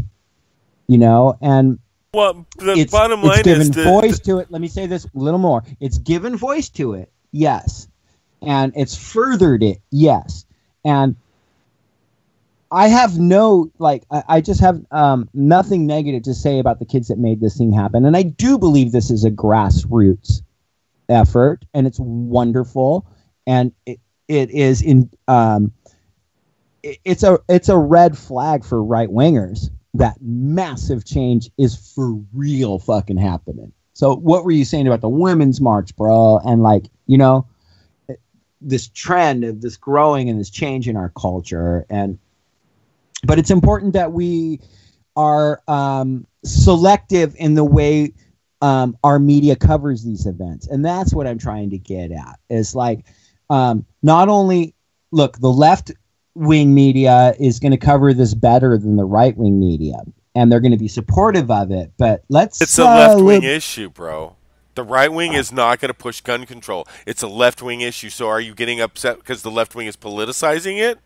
and well, the bottom line is given voice to it. Let me say this a little more. It's given voice to it, yes, and it's furthered it, yes, and I have I just have nothing negative to say about the kids that made this thing happen, and I do believe this is a grassroots effort, and it's wonderful, and it is in. It's a red flag for right wingers that massive change is for real fucking happening. So what were you saying about the Women's March, bro? And this trend of this growing and this change in our culture. But it's important that we are selective in the way our media covers these events. And that's what I'm trying to get at. Is not only, look, the left wing media is going to cover this better than the right wing media. and they're going to be supportive of it. But it's a left-wing issue, bro. The right wing is not going to push gun control. It's a left-wing issue. So are you getting upset because the left wing is politicizing it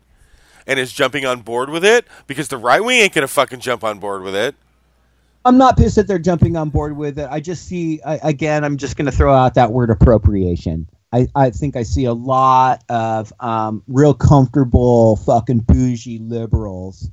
and is jumping on board with it? Because the right wing ain't going to fucking jump on board with it. I'm not pissed that they're jumping on board with it. I just see, again, I'm just going to throw out that word appropriation. I think I see a lot of real comfortable fucking bougie liberals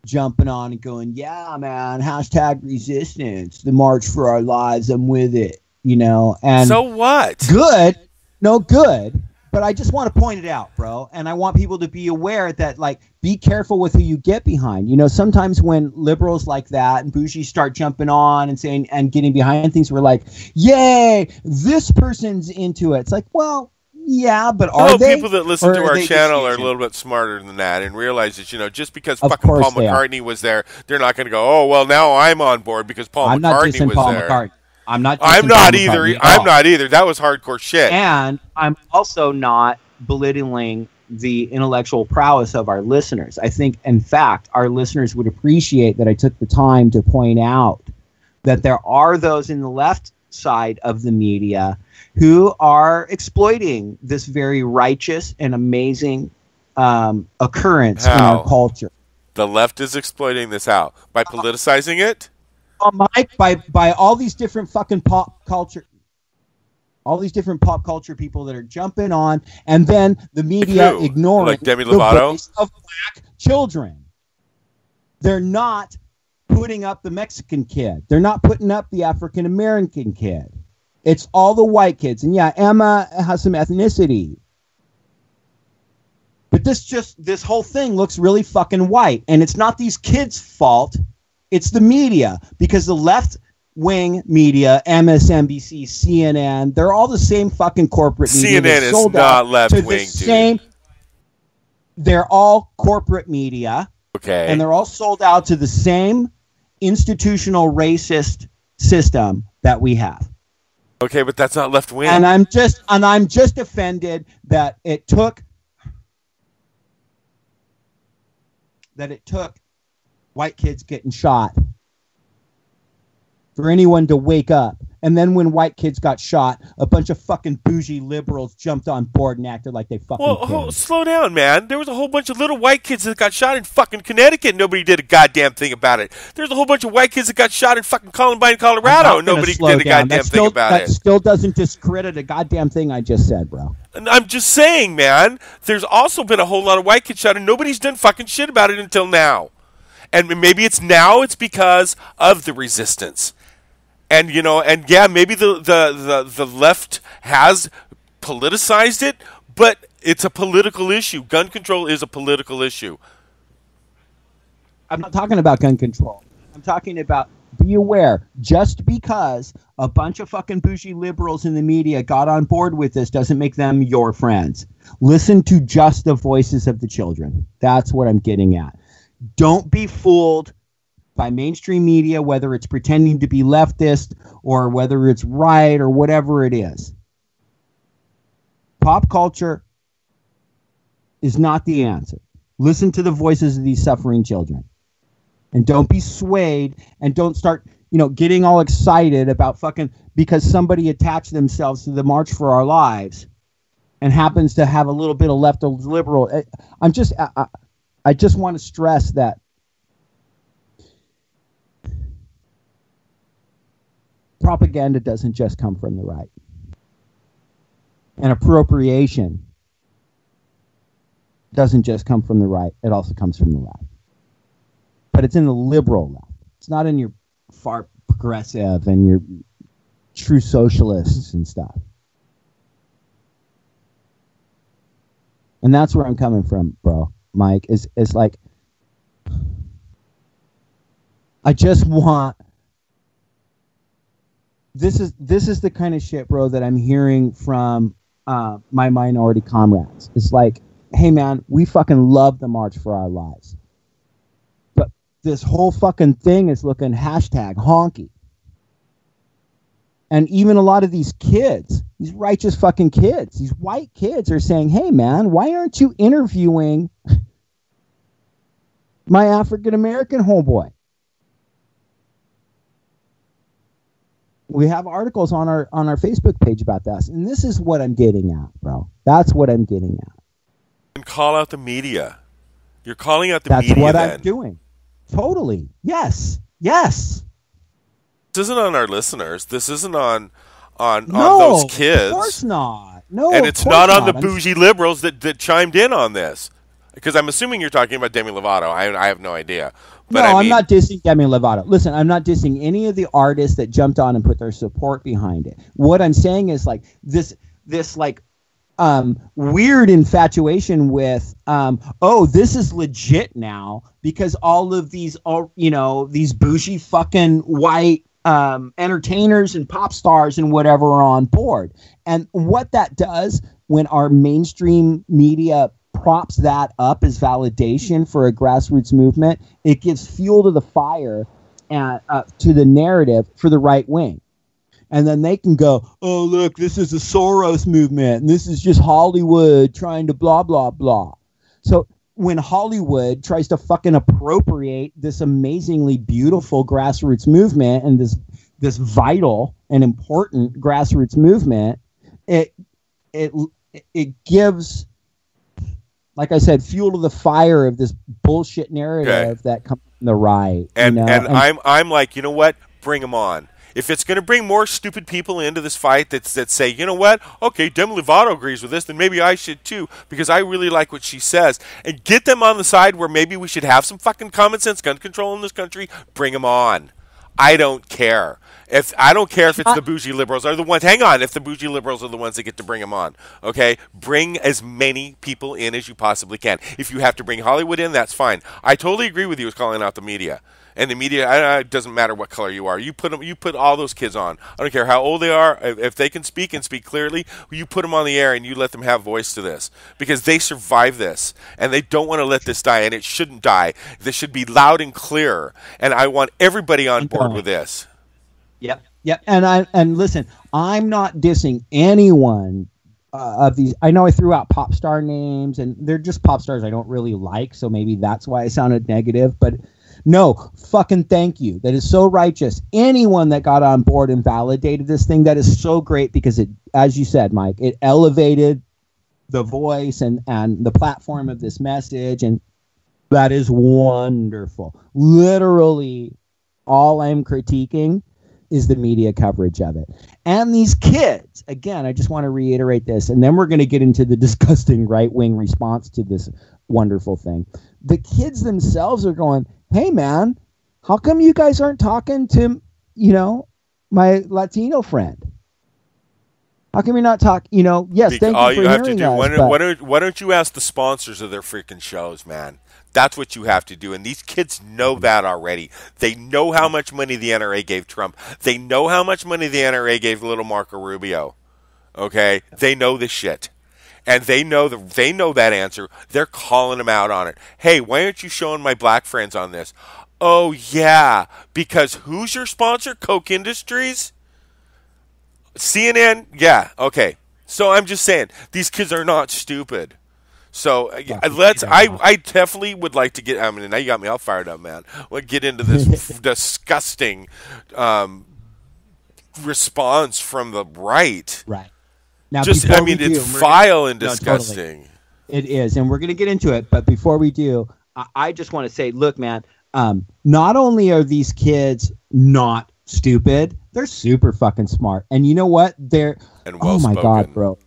jumping on and going, yeah, man, hashtag resistance, the March for Our Lives, I'm with it, you know. And so what? Good. No, good. But I just want to point it out, bro. And I want people to be aware that, like, be careful with who you get behind. You know, sometimes when liberals like that and bougie start jumping on and saying and getting behind things, we're like, yay, this person's into it. It's like, well, yeah, but are they? People that listen to our channel are a little bit smarter than that and realize that, you know, just because fucking Paul McCartney was there, they're not going to go, oh, well, now I'm on board because Paul McCartney was there. I'm not either. I'm not either. That was hardcore shit. And I'm also not belittling the intellectual prowess of our listeners. I think, in fact, our listeners would appreciate that I took the time to point out that there are those in the left side of the media who are exploiting this very righteous and amazing occurrence in our culture. The left is exploiting this how? By politicizing it? Mike, by all these different fucking pop culture people that are jumping on, and then the media ignoring like Demi Lovato? The voice of black children. They're not putting up the Mexican kid. They're not putting up the African American kid. It's all the white kids. And yeah, Emma has some ethnicity. But this whole thing looks really fucking white. And it's not these kids' fault. It's the media, because the left-wing media, MSNBC, CNN, they're all the same fucking corporate media. CNN is not left-wing, dude. They're all corporate media. Okay. And they're all sold out to the same institutional racist system that we have. Okay, but that's not left-wing. And I'm just offended that it took white kids getting shot for anyone to wake up. And then when white kids got shot, a bunch of fucking bougie liberals jumped on board and acted like they fucking cared. Slow down, man. There was a whole bunch of little white kids that got shot in fucking Connecticut. Nobody did a goddamn thing about it. There's a whole bunch of white kids that got shot in fucking Columbine, Colorado. Nobody did a goddamn thing about it. That still doesn't discredit a goddamn thing I just said, bro. And I'm just saying, man, there's also been a whole lot of white kids shot, and nobody's done fucking shit about it until now. And maybe it's because of the resistance. And, you know, and yeah, maybe the left has politicized it, but it's a political issue. Gun control is a political issue. I'm not talking about gun control. I'm talking about, be aware, just because a bunch of fucking bougie liberals in the media got on board with this doesn't make them your friends. Listen to just the voices of the children. That's what I'm getting at. Don't be fooled by mainstream media, whether it's pretending to be leftist or whether it's right or whatever it is. Pop culture is not the answer. Listen to the voices of these suffering children. And don't be swayed, and don't start, you know, getting all excited about fucking because somebody attached themselves to the March for Our Lives and happens to have a little bit of left of liberal. I just want to stress that propaganda doesn't just come from the right. And appropriation doesn't just come from the right. It also comes from the left. But it's in the liberal left. It's not in your far progressive and your true socialists and stuff. And that's where I'm coming from, bro, Mike, is like, I just want, this is the kind of shit, bro, that I'm hearing from my minority comrades. It's like, hey, man, we fucking love the March for Our Lives. But this whole fucking thing is looking hashtag honky. And even a lot of these kids, these righteous fucking kids, these white kids are saying, hey, man, why aren't you interviewing my African-American homeboy? We have articles on our Facebook page about this, and this is what I'm getting at, bro. That's what I'm getting at. And call out the media. You're calling out the That's media. That's what then. I'm doing. Totally. Yes. Yes. This isn't on our listeners. This isn't on No, those kids. Of course not. No, and of it's course not on the I'm bougie liberals that chimed in on this. Because I'm assuming you're talking about Demi Lovato. I have no idea. But no, I mean, I'm not dissing Demi Lovato. Listen, I'm not dissing any of the artists that jumped on and put their support behind it. What I'm saying is like this like weird infatuation with this is legit now because all of these these bougie fucking white entertainers and pop stars and whatever are on board. And what that does when our mainstream media props that up as validation for a grassroots movement, it gives fuel to the fire and to the narrative for the right wing. And then they can go, oh, look, this is a Soros movement, and this is just Hollywood trying to blah, blah, blah. So when Hollywood tries to fucking appropriate this amazingly beautiful grassroots movement and this vital and important grassroots movement, it gives, like I said, fuel to the fire of this bullshit narrative that comes from the right. And I'm like, you know what? Bring them on. If it's going to bring more stupid people into this fight that say, you know what, okay, Demi Lovato agrees with this, then maybe I should too, because I really like what she says, and get them on the side where maybe we should have some fucking common sense gun control in this country, bring them on. I don't care. I don't care if it's the bougie liberals are the ones. Hang on, if the bougie liberals are the ones that get to bring them on, okay? Bring as many people in as you possibly can. If you have to bring Hollywood in, that's fine. I totally agree with you with calling out the media. And the media, it doesn't matter what color you are. You put all those kids on. I don't care how old they are. If they can speak and speak clearly, you put them on the air and you let them have voice to this, because they survive this and they don't want to let this die, and it shouldn't die. This should be loud and clear, and I want everybody on board with this. Yep. And listen, I'm not dissing anyone of these. I know I threw out pop star names, and they're just pop stars I don't really like, so maybe that's why I sounded negative, but no, fucking thank you. That is so righteous. Anyone that got on board and validated this thing, that is so great, because it, as you said, Mike, it elevated the voice and the platform of this message, and that is wonderful. Literally, all I'm critiquing is the media coverage of it. And these kids, again, I just want to reiterate this, and then we're going to get into the disgusting right-wing response to this wonderful thing. The kids themselves are going, hey, man, how come you guys aren't talking to, my Latino friend? How come you're not talking, yes, thank you for hearing us. Why don't you ask the sponsors of their freaking shows, man? That's what you have to do. And these kids know that already. They know how much money the NRA gave Trump. They know how much money the NRA gave little Marco Rubio. Okay? They know this shit. And they know that answer. They're calling him out on it. Hey, why aren't you showing my black friends on this? Oh, yeah. Because who's your sponsor? Koch Industries? CNN? Yeah. Okay. So I'm just saying, these kids are not stupid. So I definitely would like to get, now you got me all fired up, man. We'll get into this disgusting response from the right. Right. Now, it's vile and disgusting. Totally. It is, and we're going to get into it. But before we do, I just want to say, look, man, not only are these kids not stupid, they're super fucking smart. And you know what? Oh my God, bro.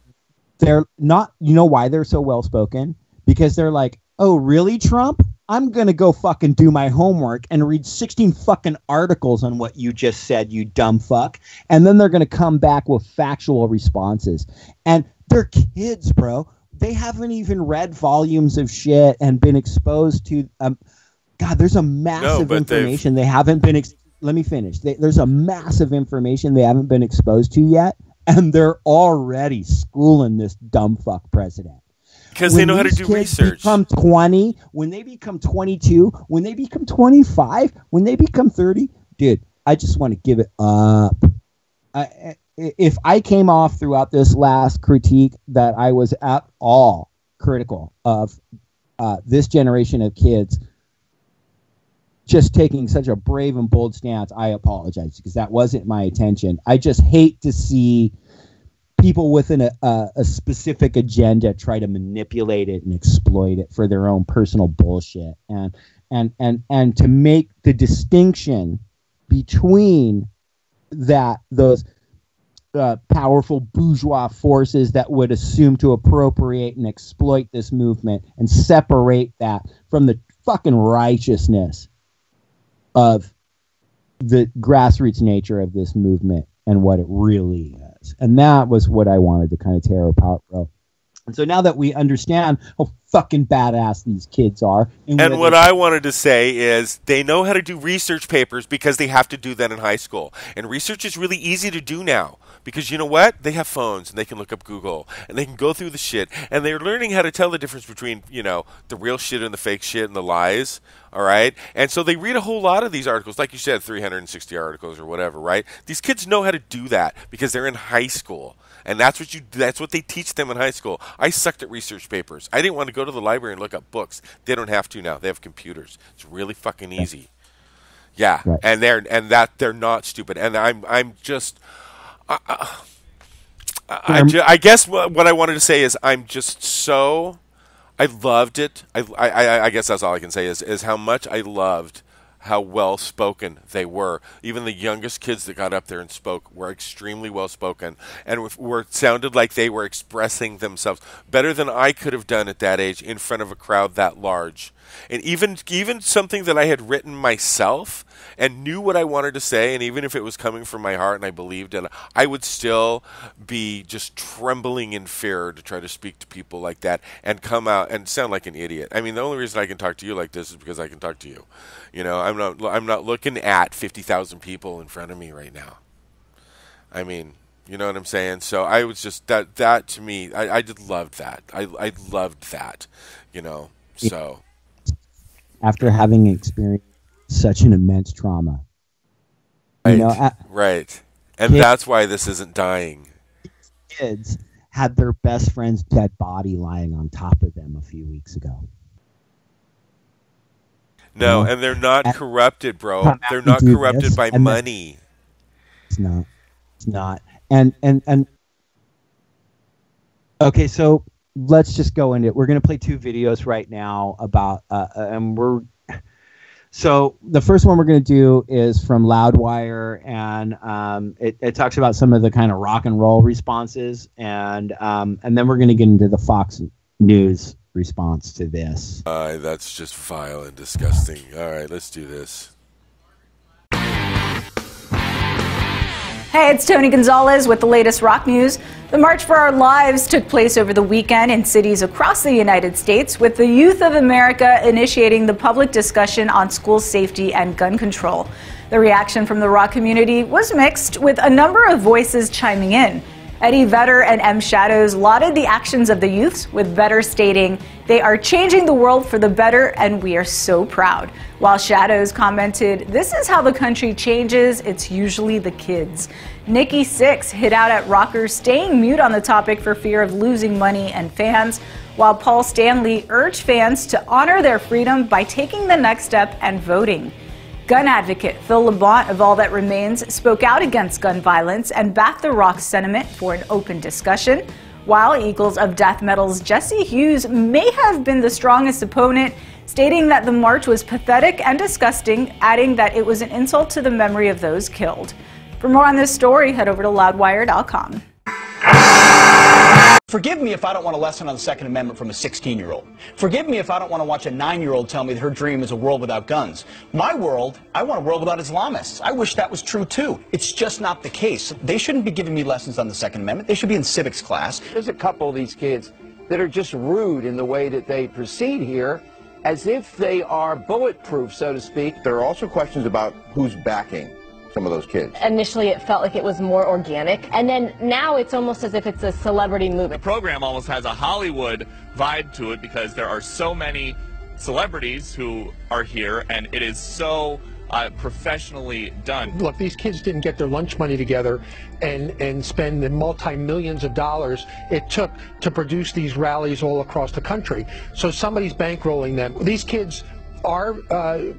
They're not, you know why they're so well-spoken? Because they're like, oh, really, Trump? I'm going to go fucking do my homework and read 16 fucking articles on what you just said, you dumb fuck. And then they're going to come back with factual responses. And they're kids, bro. They haven't even read volumes of shit and been exposed to, God, there's a massive information they haven't been, let me finish. There's a massive information they haven't been exposed to yet. And they're already schooling this dumb fuck president. Because they know how to do research. Become 20, when they become 22, when they become 25, when they become 30, dude, I just want to give it up. If I came off throughout this last critique that I was at all critical of this generation of kids, just taking such a brave and bold stance, I apologize because that wasn't my intention. I just hate to see people within a specific agenda try to manipulate it and exploit it for their own personal bullshit, and to make the distinction between those powerful bourgeois forces that would assume to appropriate and exploit this movement and separate that from the fucking righteousness of the grassroots nature of this movement and what it really is. And that was what I wanted to kind of tear apart, bro. And so now that we understand how fucking badass these kids are. And what I wanted to say is they know how to do research papers because they have to do that in high school. And research is really easy to do now because you know what? They have phones and they can look up Google and they can go through the shit. And they're learning how to tell the difference between, you know, the real shit and the fake shit and the lies. All right. And so they read a whole lot of these articles, like you said, 360 articles or whatever, right? These kids know how to do that because they're in high school. And that's what they teach them in high school. I sucked at research papers. I didn't want to go to the library and look up books. They don't have to now. They have computers. It's really fucking easy. Yeah. Right. And they're not stupid. And I guess what I wanted to say is I loved it. I guess that's all I can say is how much I loved how well spoken they were. Even the youngest kids that got up there and spoke were extremely well spoken and sounded like they were expressing themselves better than I could have done at that age in front of a crowd that large. And even something that I had written myself and knew what I wanted to say, and even if it was coming from my heart and I believed it, I would still be just trembling in fear to try to speak to people like that and come out and sound like an idiot. I mean, the only reason I can talk to you like this is because I can talk to you. You know, I'm not looking at 50,000 people in front of me right now. I mean, you know what I'm saying? So I was just that to me, I just loved that. I loved that, you know. So after having experienced such an immense trauma, right, you know, right, and that's why this isn't dying. Kids had their best friend's dead body lying on top of them a few weeks ago. No, and they're not corrupted, bro. They're not corrupted by money. It's not. It's not. And okay, so let's just go into it. We're going to play 2 videos right now about so the first one we're going to do is from Loudwire, and it talks about some of the kind of rock and roll responses, and then we're going to get into the Fox News response to this. That's just vile and disgusting. All right, let's do this. Hey, it's Tony Gonzalez with the latest rock news. The March for Our Lives took place over the weekend in cities across the United States, with the youth of America initiating the public discussion on school safety and gun control. The reaction from the rock community was mixed, with a number of voices chiming in. Eddie Vedder and M. Shadows lauded the actions of the youths, with Vedder stating, "They are changing the world for the better, and we are so proud." While Shadows commented, "This is how the country changes, it's usually the kids." Nikki Sixx hit out at rockers staying mute on the topic for fear of losing money and fans, while Paul Stanley urged fans to honor their freedom by taking the next step and voting. Gun advocate Phil Labonte of All That Remains spoke out against gun violence and backed the rock's sentiment for an open discussion, while Eagles of Death Metal's Jesse Hughes may have been the strongest opponent, stating that the march was pathetic and disgusting, adding that it was an insult to the memory of those killed. For more on this story, head over to loudwire.com. Forgive me if I don't want a lesson on the Second Amendment from a 16-year-old. Forgive me if I don't want to watch a 9-year-old tell me that her dream is a world without guns. My world, I want a world without Islamists. I wish that was true, too. It's just not the case. They shouldn't be giving me lessons on the Second Amendment. They should be in civics class. There's a couple of these kids that are just rude in the way that they proceed here, as if they are bulletproof, so to speak. There are also questions about who's backing some of those kids. Initially, it felt like it was more organic, and then now it's almost as if it's a celebrity movie. The program almost has a Hollywood vibe to it because there are so many celebrities who are here, and it is so professionally done. Look, these kids didn't get their lunch money together and spend the multi-millions of dollars it took to produce these rallies all across the country. So somebody's bankrolling them. These kids are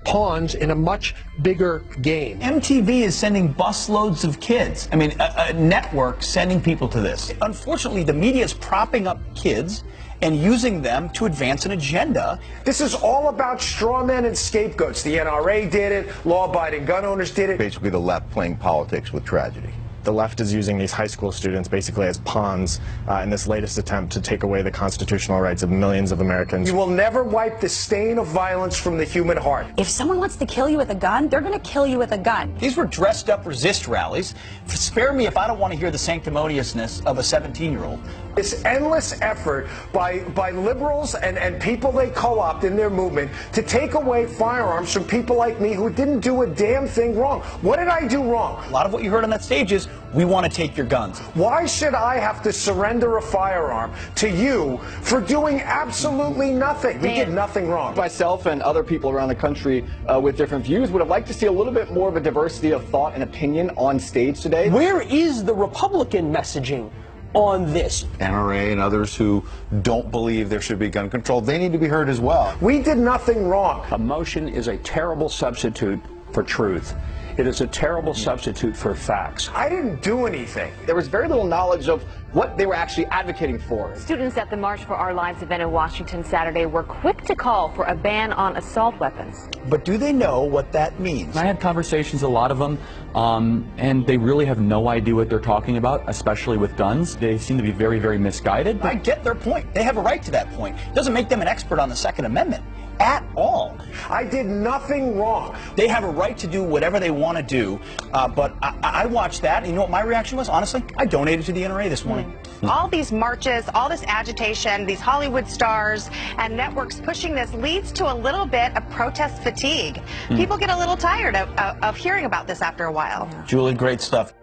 pawns in a much bigger game. MTV is sending busloads of kids. I mean, a network sending people to this. Unfortunately, the media is propping up kids and using them to advance an agenda. This is all about straw men and scapegoats. The NRA did it, law-abiding gun owners did it. Basically the left playing politics with tragedy. The left is using these high school students basically as pawns in this latest attempt to take away the constitutional rights of millions of Americans. You will never wipe the stain of violence from the human heart. If someone wants to kill you with a gun, they're going to kill you with a gun. These were dressed up resist rallies. Spare me if I don't want to hear the sanctimoniousness of a 17-year-old. This endless effort by liberals and people they co-opt in their movement to take away firearms from people like me who didn't do a damn thing wrong. What did I do wrong? A lot of what you heard on that stage is, we want to take your guns. Why should I have to surrender a firearm to you for doing absolutely nothing? We did nothing wrong. Myself and other people around the country with different views would have liked to see a little bit more of a diversity of thought and opinion on stage today. Where is the Republican messaging on this? NRA and others who don't believe there should be gun control, they need to be heard as well. We did nothing wrong. Emotion is a terrible substitute for truth. It is a terrible substitute for facts. I didn't do anything. There was very little knowledge of what they were actually advocating for. Students at the March for Our Lives event in Washington Saturday were quick to call for a ban on assault weapons. But do they know what that means? I had conversations, a lot of them, and they really have no idea what they're talking about, especially with guns. They seem to be very, very misguided. I get their point. They have a right to that point. It doesn't make them an expert on the Second Amendment at all. I did nothing wrong. They have a right to do whatever they want to do, but I watched that, and you know what my reaction was? Honestly, I donated to the NRA this morning. All these marches, all this agitation, these Hollywood stars and networks pushing this leads to a little bit of protest fatigue. People get a little tired of hearing about this after a while. Julie, great stuff.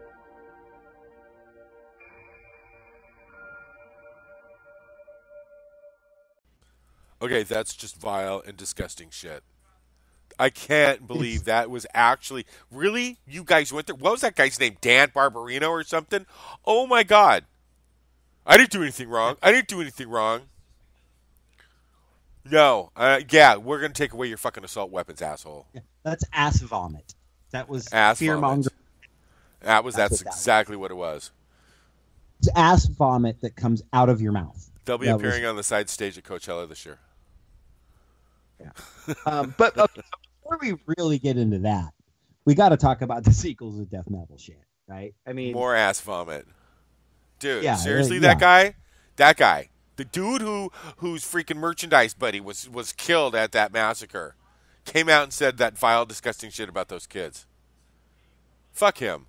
Okay, that's just vile and disgusting shit. I can't believe that was actually... Really? You guys went there? What was that guy's name? Dan Barberino or something? Oh, my God. I didn't do anything wrong. No. Yeah, we're going to take away your fucking assault weapons, asshole. Yeah, that's ass vomit. That was fear-mongering. That's exactly what it was. It's ass vomit that comes out of your mouth. They'll be appearing on the side stage at Coachella this year. Yeah. But okay, before we really get into that, we got to talk about the sequels of death metal shit, right? I mean, more ass vomit, dude. Yeah, seriously, yeah. that guy, the dude whose freaking merchandise buddy was killed at that massacre, came out and said that vile, disgusting shit about those kids. Fuck him.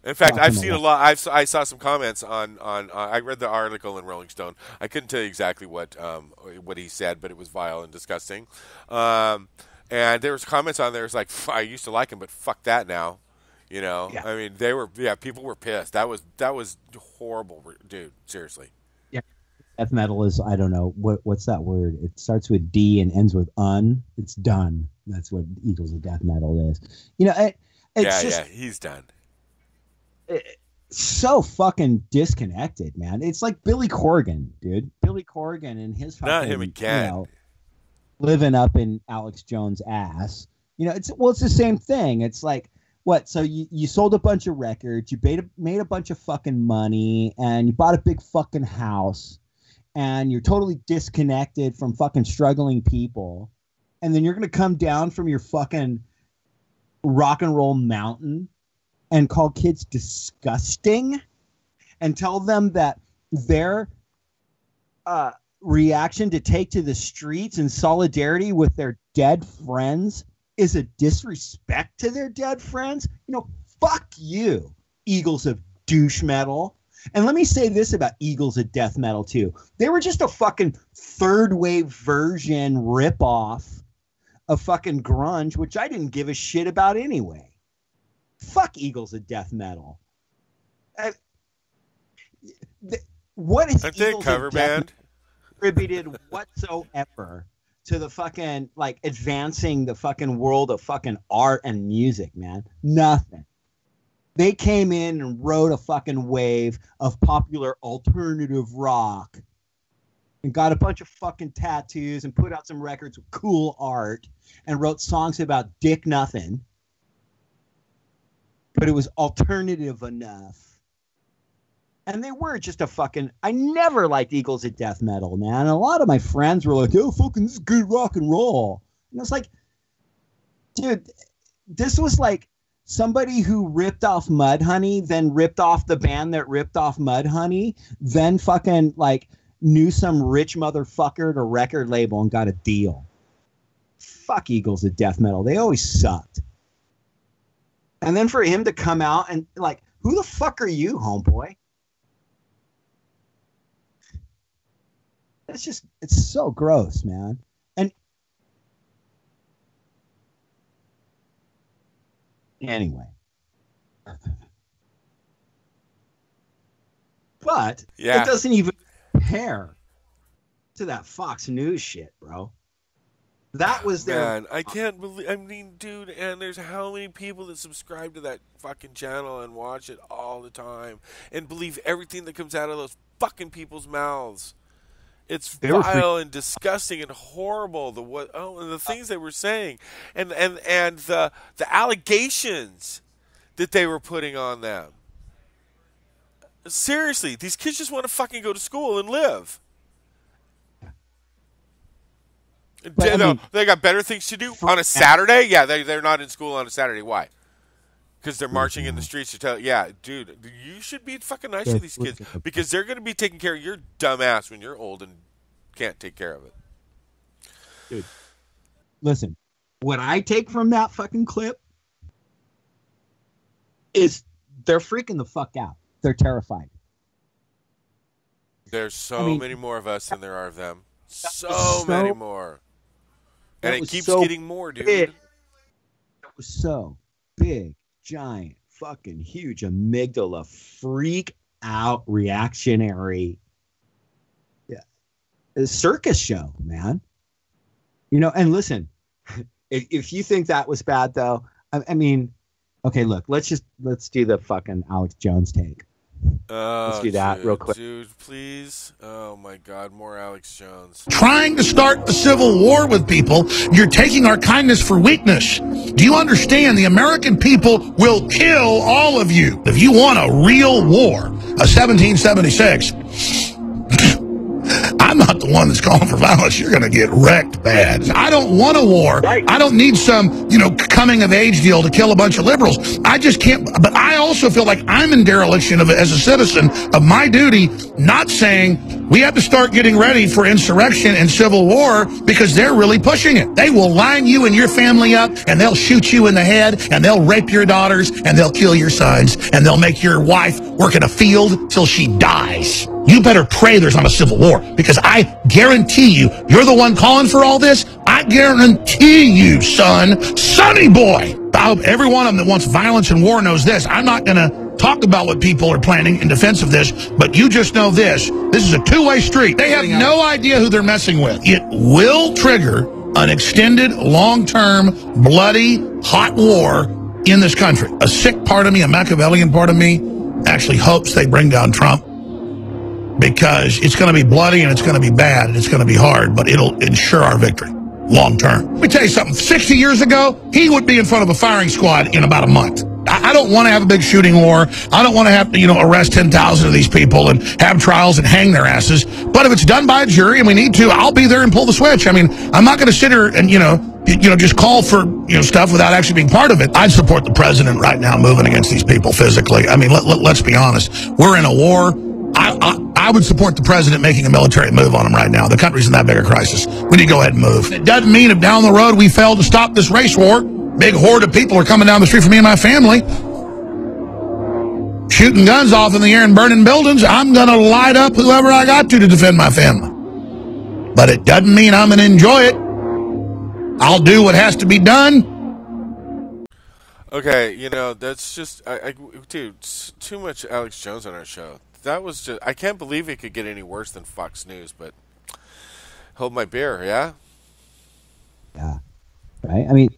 In fact, I've seen a lot. I saw some comments on. I read the article in Rolling Stone. I couldn't tell you exactly what he said, but it was vile and disgusting. And there was comments on there. It's like, I used to like him, but fuck that now. You know, yeah. I mean, people were pissed. That was horrible, dude. Seriously. Yeah. Death metal is, I don't know what's that word. It starts with D and ends with un. It's done. That's what Eagles of Death Metal is. You know, he's done. So fucking disconnected, man. It's like Billy Corgan, dude. Billy Corgan and his fucking, not him again. You know, living up in Alex Jones' ass. You know, it's the same thing. It's like, what? So you sold a bunch of records, you made a bunch of fucking money, and you bought a big fucking house, and you're totally disconnected from fucking struggling people, and then you're gonna come down from your fucking rock and roll mountain and call kids disgusting and tell them that their reaction to take to the streets in solidarity with their dead friends is a disrespect to their dead friends? You know, fuck you, Eagles of douche metal. And let me say this about Eagles of death metal, too. They were just a fucking third wave version ripoff of fucking grunge, which I didn't give a shit about anyway. Fuck Eagles of death metal. What is Eagles cover of death band contributed whatsoever to the fucking, like, advancing the fucking world of fucking art and music, man? Nothing. They came in and rode a fucking wave of popular alternative rock and got a bunch of fucking tattoos and put out some records with cool art and wrote songs about dick nothing. But it was alternative enough. And they were just a fucking... I never liked Eagles of Death Metal, man. And a lot of my friends were like, oh, fucking, this is good rock and roll. And I was like, dude, this was like somebody who ripped off Mudhoney, then ripped off the band that ripped off Mudhoney, then fucking, like, knew some rich motherfucker at a record label and got a deal. Fuck Eagles of Death Metal. They always sucked. And then for him to come out and, like, who the fuck are you, homeboy? It's just, it's so gross, man. And anyway. But it doesn't even compare to that Fox News shit, bro. That was their... Man, I can't believe... I mean, dude, and there's how many people that subscribe to that fucking channel and watch it all the time and believe everything that comes out of those fucking people's mouths. It's vile and disgusting and horrible. And the things they were saying, and the allegations that they were putting on them. Seriously, these kids just want to fucking go to school and live. But, I mean, they got better things to do on a Saturday. Yeah, they're not in school on a Saturday. Why? Because they're marching in the streets to tell. Yeah, dude, you should be fucking nice to these kids because they're going to be taking care of your dumb ass when you're old and can't take care of it. Dude, listen, what I take from that fucking clip is they're freaking the fuck out. They're terrified. There's so many more of us than there are of them. So many more. And it keeps getting more, dude. It was so big, giant, fucking huge amygdala, freak out, reactionary. Yeah. A circus show, man. You know, and listen, if you think that was bad, though, I mean, okay, look, let's do the fucking Alex Jones take. Let's do that real quick. Dude, please. Oh, my God. More Alex Jones. Trying to start a civil war with people, you're taking our kindness for weakness. Do you understand? The American people will kill all of you. If you want a real war, a 1776, I'm not the one that's calling for violence. You're going to get wrecked bad. I don't want a war. I don't need some, coming of age deal to kill a bunch of liberals. I just can't. But I also feel like I'm in dereliction as a citizen of my duty, not saying we have to start getting ready for insurrection and civil war because they're really pushing it. They will line you and your family up and they'll shoot you in the head and they'll rape your daughters and they'll kill your sons and they'll make your wife work in a field till she dies. You better pray there's not a civil war because I guarantee you're the one calling for all this. I guarantee you, sonny boy. I hope every one of them that wants violence and war knows this. I'm not going to talk about what people are planning in defense of this, but you just know this. This is a two-way street. They have no idea who they're messing with. It will trigger an extended, long-term, bloody, hot war in this country. A sick part of me, a Machiavellian part of me, actually hopes they bring down Trump. Because it's going to be bloody and it's going to be bad and it's going to be hard, but it'll ensure our victory long term. Let me tell you something. 60 years ago, he would be in front of a firing squad in about a month. I don't want to have a big shooting war. I don't want to have to, arrest 10,000 of these people and have trials and hang their asses. But if it's done by a jury and we need to, I'll be there and pull the switch. I mean, I'm not going to sit here and, just call for, stuff without actually being part of it. I'd support the president right now moving against these people physically. I mean, let's be honest. We're in a war. I would support the president making a military move on him right now. The country's in that big a crisis. We need to go ahead and move. It doesn't mean if down the road we fail to stop this race war, big horde of people are coming down the street for me and my family, shooting guns off in the air and burning buildings, I'm going to light up whoever I got to defend my family. But it doesn't mean I'm going to enjoy it. I'll do what has to be done. Okay, that's just, dude, too much Alex Jones on our show. That was just, I can't believe it could get any worse than Fox News, but hold my beer, yeah? Yeah. Right? I mean,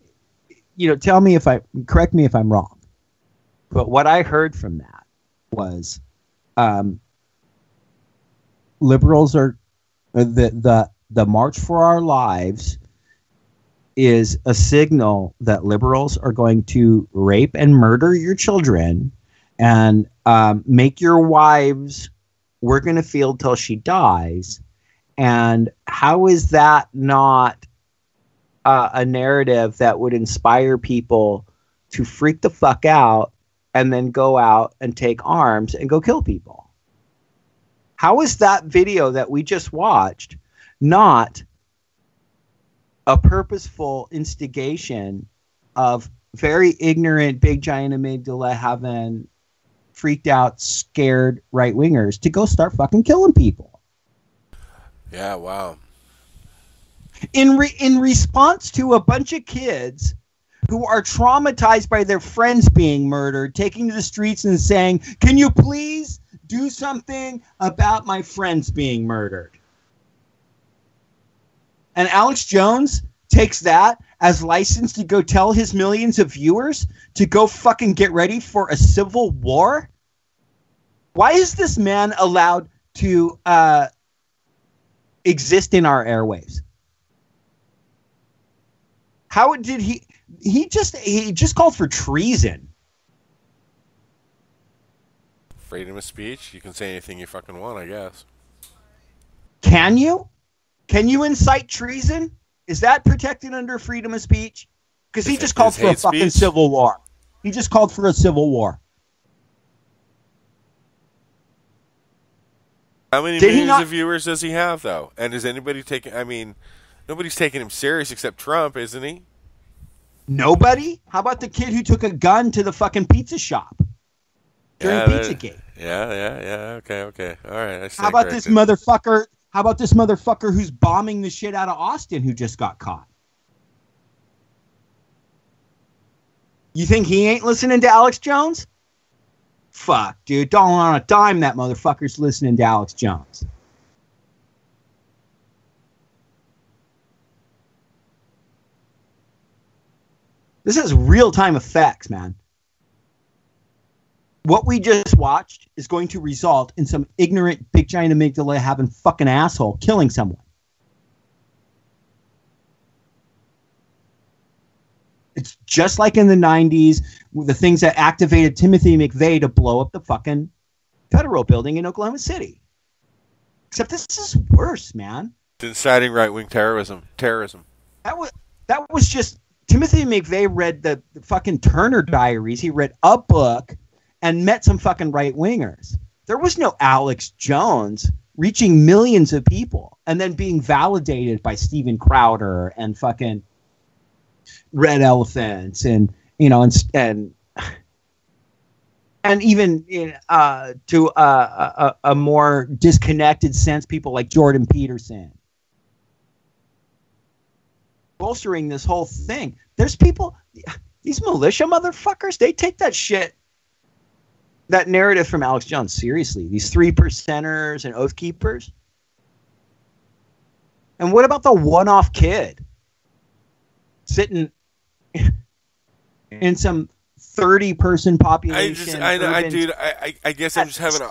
correct me if I'm wrong, but what I heard from that was liberals are The March for Our Lives is a signal that liberals are going to rape and murder your children and make your wives we're going to feel till she dies. And how is that not a narrative that would inspire people to freak the fuck out and then go out and take arms and go kill people? How is that video that we just watched not a purposeful instigation of very ignorant, big giant amygdala having freaked out, scared right-wingers to go start fucking killing people? Yeah, wow. In response to a bunch of kids who are traumatized by their friends being murdered, taking to the streets and saying, "Can you please do something about my friends being murdered?" And Alex Jones takes that as license to go tell his millions of viewers to go fucking get ready for a civil war? Why is this man allowed to exist in our airwaves? How did he just called for treason? Freedom of speech. You can say anything you fucking want, I guess. Can you? Can you incite treason? Is that protected under freedom of speech? Because he just called for a fucking civil war. He just called for a civil war. How many millions of viewers does he have, though? And is anybody taking... I mean, nobody's taking him serious except Trump, isn't he? Nobody? How about the kid who took a gun to the fucking pizza shop during Pizzagate? Yeah. Okay. All right. How about this motherfucker? How about this motherfucker who's bombing the shit out of Austin who just got caught? You think he ain't listening to Alex Jones? Fuck, dude. Don't on a dime that motherfucker's listening to Alex Jones. This has real-time effects, man. What we just watched is going to result in some ignorant, big giant amygdala having fucking asshole killing someone. It's just like in the 90s, with the things that activated Timothy McVeigh to blow up the fucking federal building in Oklahoma City. Except this is worse, man. It's inciting right-wing terrorism. That was just... Timothy McVeigh read the fucking Turner Diaries. He read a book and met some fucking right-wingers. There was no Alex Jones reaching millions of people and then being validated by Steven Crowder and fucking Red Elephants and, you know, and even to a more disconnected sense, people like Jordan Peterson. Bolstering this whole thing. There's people, these militia motherfuckers, they take that shit, that narrative from Alex Jones seriously. These 3%ers and Oath Keepers. And what about the one-off kid sitting in some 30-person population? I guess I'm just having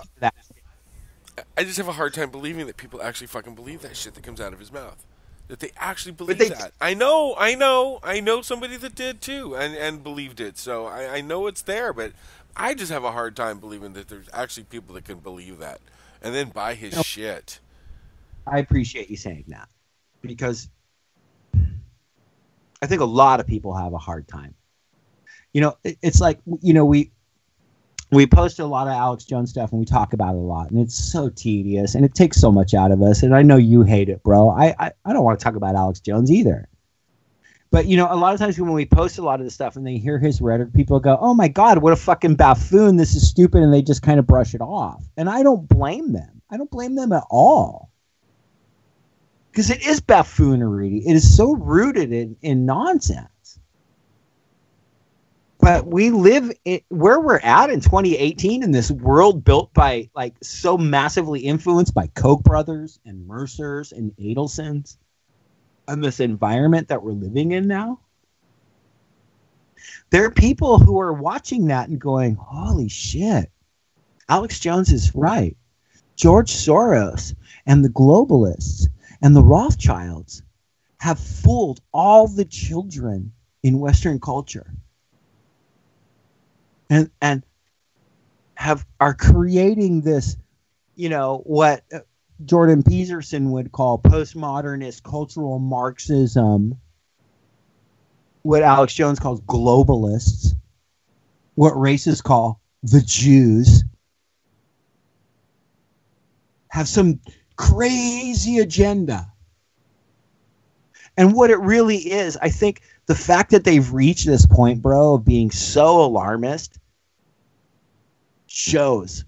I just have a hard time believing that people actually fucking believe that shit that comes out of his mouth. That they actually believe that. I know somebody that did too and believed it. So I know it's there, but I just have a hard time believing that there's actually people that can believe that and then buy his shit. I appreciate you saying that because I think a lot of people have a hard time. You know, it's like, you know, we post a lot of Alex Jones stuff and we talk about it a lot, and it's so tedious and it takes so much out of us. And I know you hate it, bro. I don't want to talk about Alex Jones either. But, you know, a lot of times when we post a lot of this stuff and they hear his rhetoric, people go, "Oh my God, what a fucking buffoon. This is stupid." And they just kind of brush it off. And I don't blame them. I don't blame them at all. Because it is buffoonery. It is so rooted in nonsense. But we live where we're at in 2018 in this world built by, like, so massively influenced by Koch brothers and Mercers and Adelsons, and this environment that we're living in now. There are people who are watching that and going, "Holy shit, Alex Jones is right. George Soros and the globalists And the Rothschilds have fooled all the children in Western culture, and are creating this, what Jordan Peterson would call postmodernist cultural Marxism, what Alex Jones calls globalists, what racists call the Jews, have some crazy agenda. And what it really is, I think the fact that they've reached this point, bro, of being so alarmist shows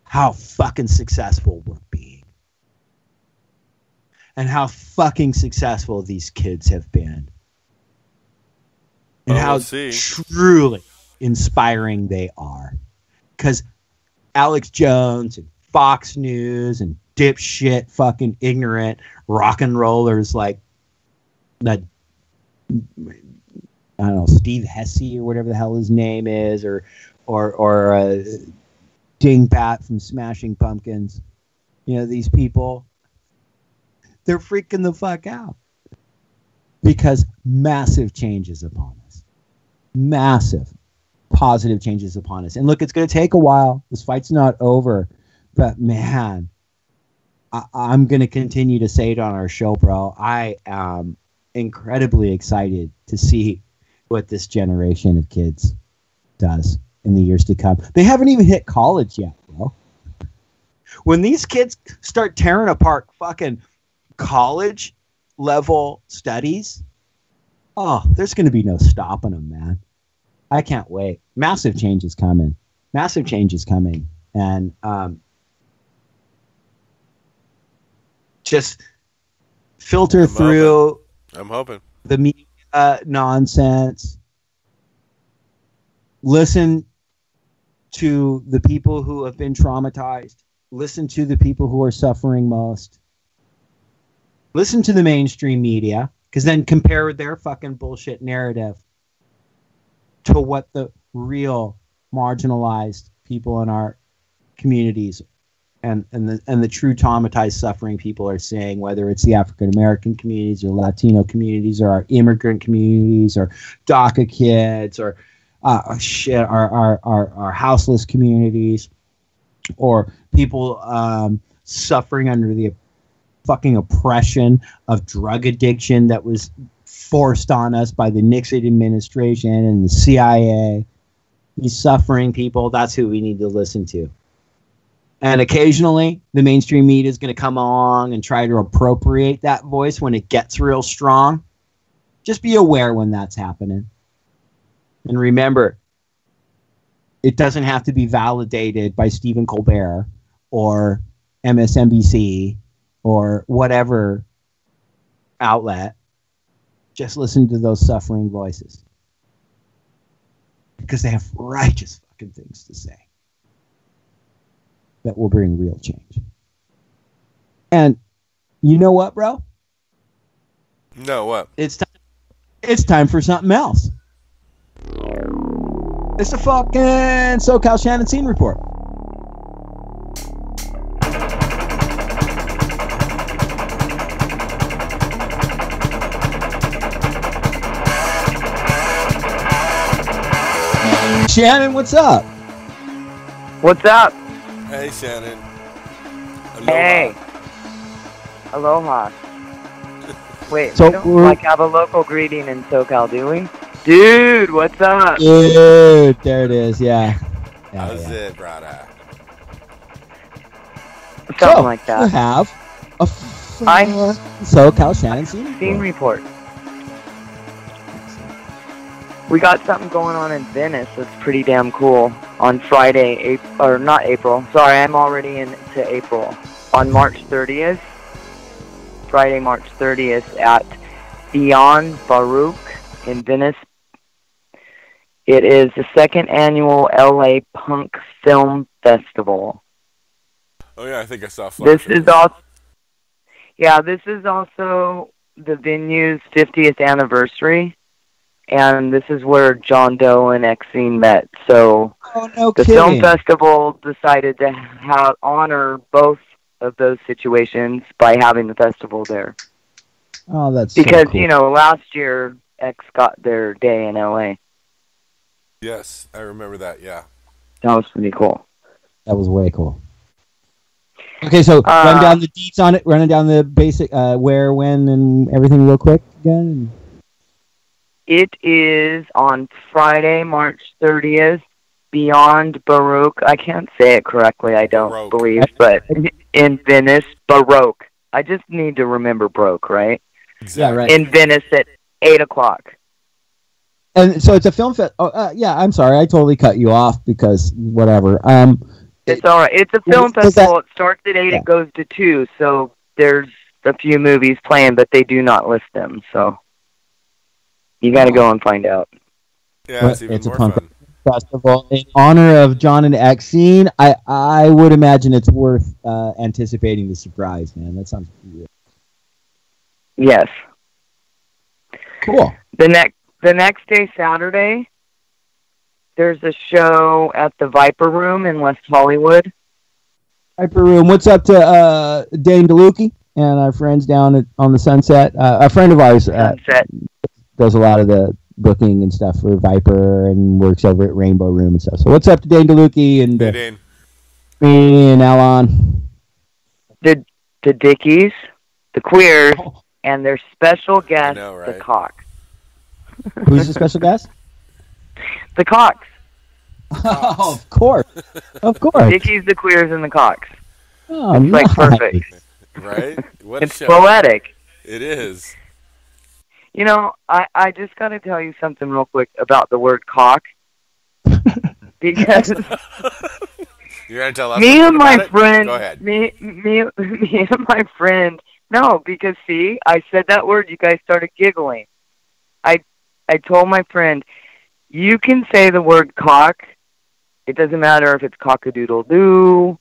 how fucking successful we're being. And how fucking successful these kids have been. And how truly inspiring they are. Because Alex Jones and Fox News and dipshit fucking ignorant rock and rollers like that, I don't know, Steve Hesse or whatever the hell his name is, or Dingbat from Smashing Pumpkins. These people, they're freaking the fuck out because massive changes upon us. Massive positive changes upon us. And look, it's going to take a while. This fight's not over. But man, I'm going to continue to say it on our show, bro. I am incredibly excited to see what this generation of kids does in the years to come. They haven't even hit college yet, bro. When these kids start tearing apart fucking college level studies, there's going to be no stopping them, man. I can't wait. Massive change is coming. Massive change is coming. And just filter through I'm hoping the media nonsense. Listen to the people who have been traumatized. Listen to the people who are suffering most. Listen to the mainstream media, because then compare their fucking bullshit narrative to what the real marginalized people in our communities and the true traumatized suffering people are saying, whether it's the African American communities or Latino communities or our immigrant communities or DACA kids or our houseless communities or people suffering under the fucking oppression of drug addiction that was forced on us by the Nixon administration and the CIA. These suffering people, that's who we need to listen to. And occasionally, the mainstream media is going to come along and try to appropriate that voice when it gets real strong. Just be aware when that's happening. And remember, it doesn't have to be validated by Stephen Colbert or MSNBC or whatever outlet. Just listen to those suffering voices. Because they have righteous fucking things to say that will bring real change. And you know what, bro? No, what? It's time for something else. It's the fucking SoCal Shannon Scene Report. Shannon, what's up? What's up? Hey, Shannon. Aloha. Hey. Aloha. Wait, So we don't have a local greeting in SoCal, do we? Dude, what's up? Dude, there it is. Yeah. How's it, brother? Something like that. We have a SoCal Shannon Scene Report. We got something going on in Venice that's pretty damn cool. On Friday, Sorry, I'm already into April. On March 30th, Friday, March 30th, at Beyond Baruch in Venice. It is the second annual LA Punk Film Festival. Oh yeah, I think I saw a flyer. This is also the venue's 50th anniversary. And this is where John Doe and Exene met. So the film festival decided to honor both of those situations by having the festival there. Oh, that's because so cool. Last year X got their day in LA. Yes, I remember that. Yeah, that was pretty cool. That was way cool. Okay, so run down the deets on it. Running down the basic where, when, and everything real quick again. It is on Friday, March 30th, Beyond Baroque. I can't say it correctly, I don't believe, but in Venice, Baroque. I just need to remember Baroque, right? Exactly. Yeah, right. In Venice at 8 o'clock. And so it's a film fest. Yeah, I'm sorry, I totally cut you off because whatever. It's all right. It's a film festival. It starts at 8, it goes to 2, so there's a few movies playing, but they do not list them, so you got to go and find out. Yeah, it's even more fun. Festival in honor of John and X scene. I would imagine it's worth anticipating the surprise, man. That sounds weird. Yes. Cool. The next day, Saturday, there's a show at the Viper Room in West Hollywood. Viper Room. What's up to Dane DeLucchi and our friends down on the Sunset? A friend of ours does a lot of the booking and stuff for Viper and works over at Rainbow Room and stuff. So what's up to Dane DeLucchi and hey, Dane. Me and Alan? The Dickies, the Queers, and their special guest, the Cox. Who's the special guest? The Cox. Oh, of course. Of course. Dickies, the Queers, and the Cox. Oh, it's like perfect. Right? What it's poetic. It is. I just got to tell you something real quick about the word cock. Because you're going to tell us me and my friend, Go ahead. Me and my friend, no, because see, I said that word, you guys started giggling. I told my friend, you can say the word cock. It doesn't matter if it's cock-a-doodle-doo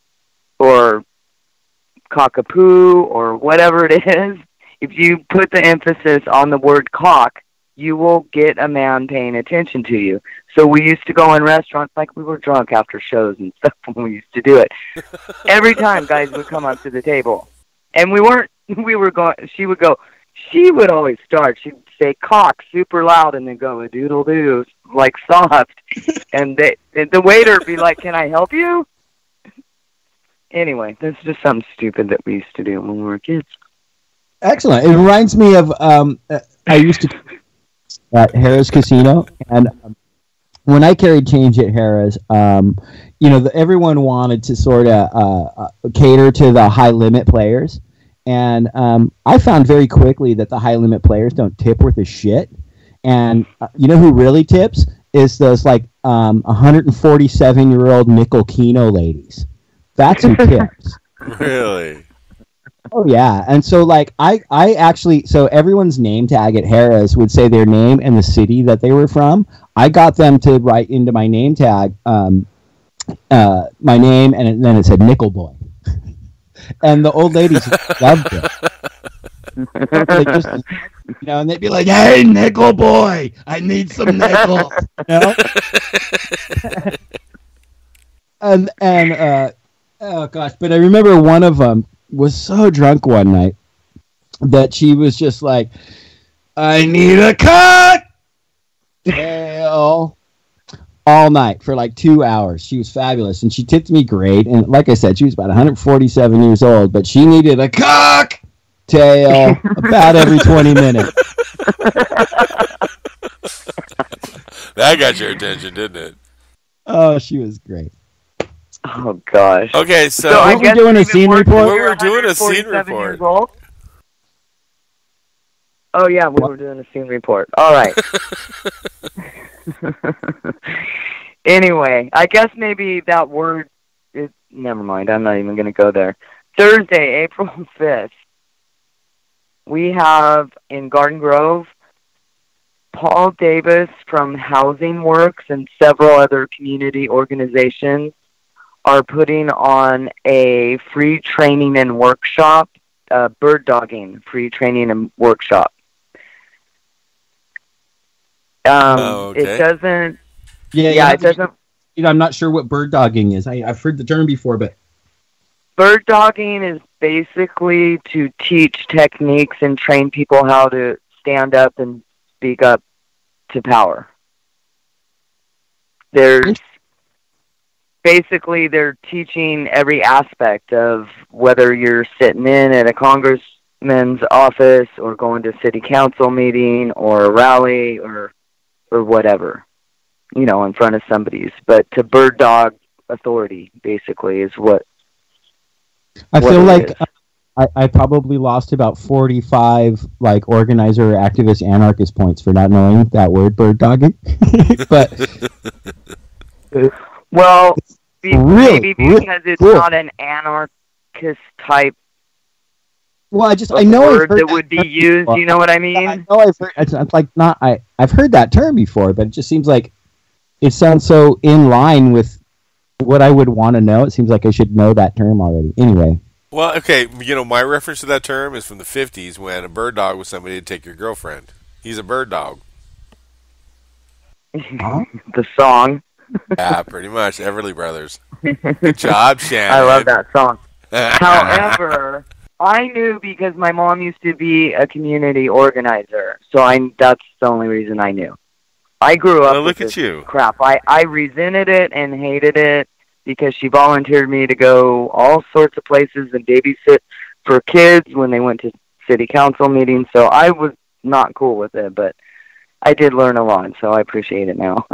or cockapoo or whatever it is. If you put the emphasis on the word cock, you will get a man paying attention to you. So we used to go in restaurants like we were drunk after shows and stuff when we used to do it. Every time guys would come up to the table. And she would always start. She'd say cock super loud and then go a doodle doo like soft. And the waiter would be like, "Can I help you?" Anyway, that's just something stupid that we used to do when we were kids. Excellent. It reminds me of I used to at Harrah's Casino, and when I carried change at Harrah's, everyone wanted to sort of cater to the high limit players, and I found very quickly that the high limit players don't tip worth a shit. And you know who really tips is those 147-year-old nickel Keno ladies. That's who tips. Really? Oh yeah, and so I actually, so everyone's name tag at Harrah's would say their name and the city that they were from. I got them to write into my name tag my name, and then it said Nickel Boy, and the old ladies loved it. They just, and they'd be like, "Hey, Nickel Boy, I need some nickel," and oh gosh, but I remember one of them was so drunk one night that she was just like, "I need a cocktail," all night for 2 hours. She was fabulous, and she tipped me great. And like I said, she was about 147 years old, but she needed a cocktail about every 20 minutes. That got your attention, didn't it? Oh, she was great. Oh gosh. Okay, so I guess we're doing a scene report. We were doing a scene report. Oh yeah, we were doing a scene report. All right. Anyway, I guess maybe that word is. Never mind. I'm not even going to go there. Thursday, April 5th, we have in Garden Grove Paul Davis from Housing Works and several other community organizations are putting on a free training and workshop, bird dogging free training and workshop. Okay. It doesn't. Yeah, it doesn't. I'm not sure what bird dogging is. I've heard the term before, but bird dogging is basically to teach techniques and train people how to stand up and speak up to power. They're teaching every aspect of whether you're sitting in at a congressman's office or going to a city council meeting or a rally or whatever, you know, in front of somebody's. But to bird dog authority, basically, is what I feel like is. I probably lost about 45 like organizer, activist, anarchist points for not knowing that word, bird dogging. But well, maybe really because it's cool. not an anarchist type. Well, I know word that would be used. You know what I mean? I know I've heard. It's like not. I've heard that term before, but it just seems like it sounds so in line with what I would want to know. It seems like I should know that term already. Anyway. Well, okay, you know, my reference to that term is from the 50s when a bird dog was somebody to take your girlfriend. He's a bird dog. The song. Yeah, pretty much. Everly Brothers. Good job, Shannon. I love that song. However, I knew because my mom used to be a community organizer, so that's the only reason I knew. I grew up with this crap. I resented it and hated it because she volunteered me to go all sorts of places and babysit for kids when they went to city council meetings. So I was not cool with it, but I did learn a lot, so I appreciate it now.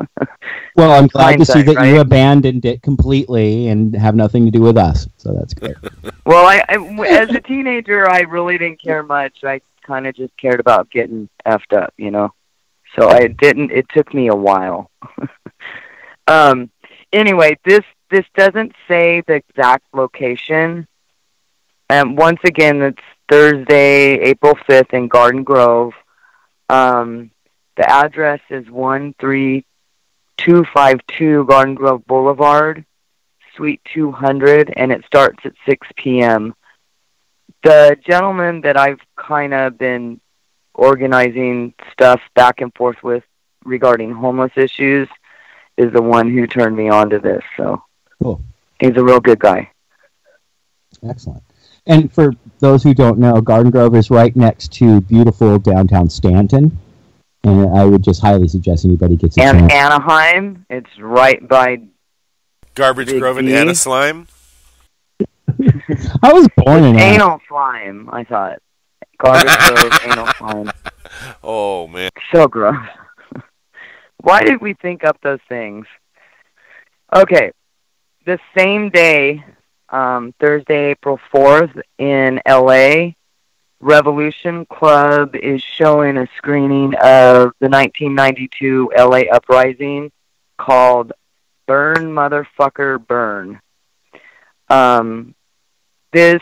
Well, I'm glad to see that right? you abandoned it completely and have nothing to do with us. So that's great. Well, I as a teenager, I really didn't care much. I kind of just cared about getting effed up, you know. So I didn't. It took me a while. Anyway, this doesn't say the exact location. And once again, it's Thursday, April 5th in Garden Grove. The address is 13252 Garden Grove Boulevard, Suite 200, and it starts at 6 p.m. The gentleman that I've kind of been organizing stuff back and forth with regarding homeless issues is the one who turned me on to this. So cool. He's a real good guy. Excellent. And for those who don't know, Garden Grove is right next to beautiful downtown Stanton. And I would just highly suggest anybody gets a chance. And Anaheim, it's right by Garbage Grove and Anna Slime. I was born in Anal Slime, I thought. Garbage Grove, Anal Slime. Oh, man. So gross. Why did we think up those things? Okay. The same day, Thursday, April 4th, in L.A., Revolution Club is showing a screening of the 1992 L.A. uprising called Burn, Motherfucker, Burn. It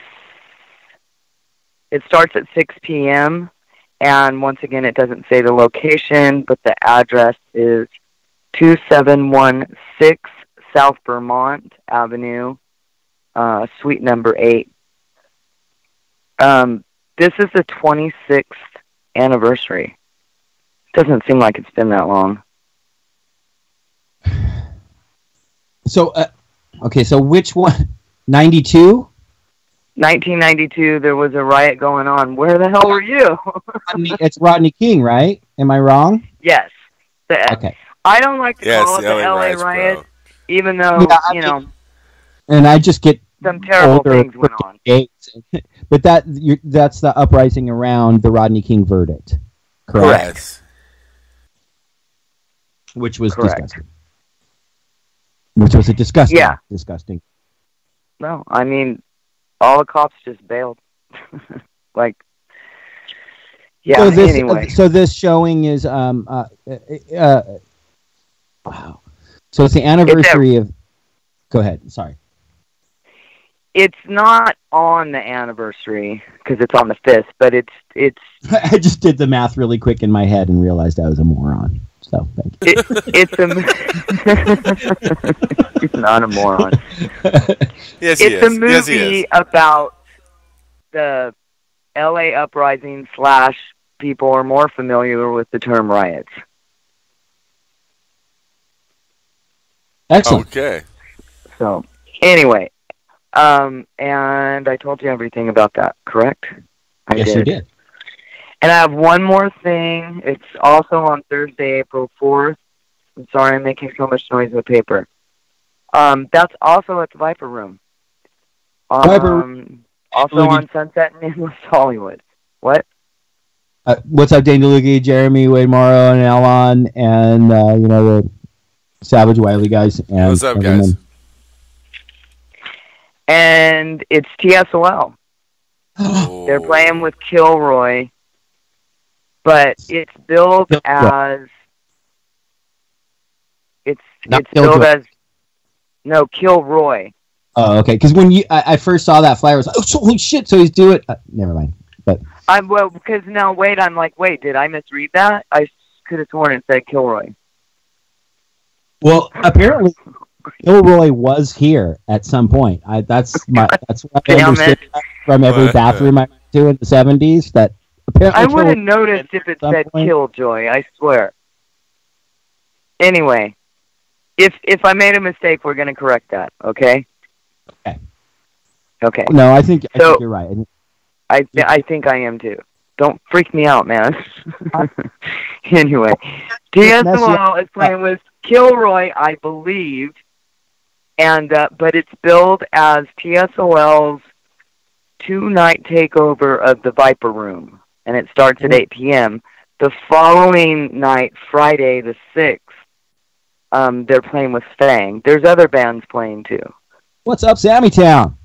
starts at 6 p.m., and once again, it doesn't say the location, but the address is 2716 South Vermont Avenue, suite number 8. This is the 26th anniversary. Doesn't seem like it's been that long. So, okay, so which one? 92? 1992, there was a riot going on. Where the hell were you? It's Rodney King, right? Am I wrong? Yes. Okay. I don't like to call it the LA riot, even though, you know. And I just get some terrible things went on. But that's the uprising around the Rodney King verdict, correct? Yes. Which was disgusting. Which was a disgusting. No, I mean, all the cops just bailed. Like, yeah. So this, anyway, so this showing is wow. So it's the anniversary of. Go ahead. Sorry. It's not on the anniversary because it's on the 5th, but it's. I just did the math really quick in my head and realized I was a moron. So thank you. He's not a moron. Yes, it's a movie about the LA uprising / people are more familiar with the term riots. Excellent. Okay. So anyway, And I told you everything about that, correct? Yes, you did. And I have one more thing. It's also on Thursday, April 4th. I'm sorry I'm making so much noise with paper. That's also at the Viper Room. Also on Sunset and in West Hollywood. What? What's up, Dane DeLuca, Jeremy, Wade Morrow, and Alon, and the Savage Wiley guys. And what's up, guys? And it's TSOL. They're playing with Kilroy, but it's billed as Kilroy. Oh, okay. Because when I first saw that flyer, I was like, "Oh, holy shit!" So he's doing. Never mind. But because now I'm like, wait, did I misread that? I could have sworn it said Kilroy. Well, apparently, Kilroy was here at some point. That's what I understood from every bathroom I went to in the 70s. That apparently I would have noticed if it said Killjoy. I swear. Anyway, if I made a mistake, we're going to correct that. Okay. Okay. No, I think you're right. I think I am too. Don't freak me out, man. Anyway, TSOL is playing with Kilroy, I believe, and but it's billed as TSOL's 2-night takeover of the Viper Room, and it starts at 8 p.m. The following night, Friday the 6th, they're playing with Fang. There's other bands playing too. What's up, Sammy Town?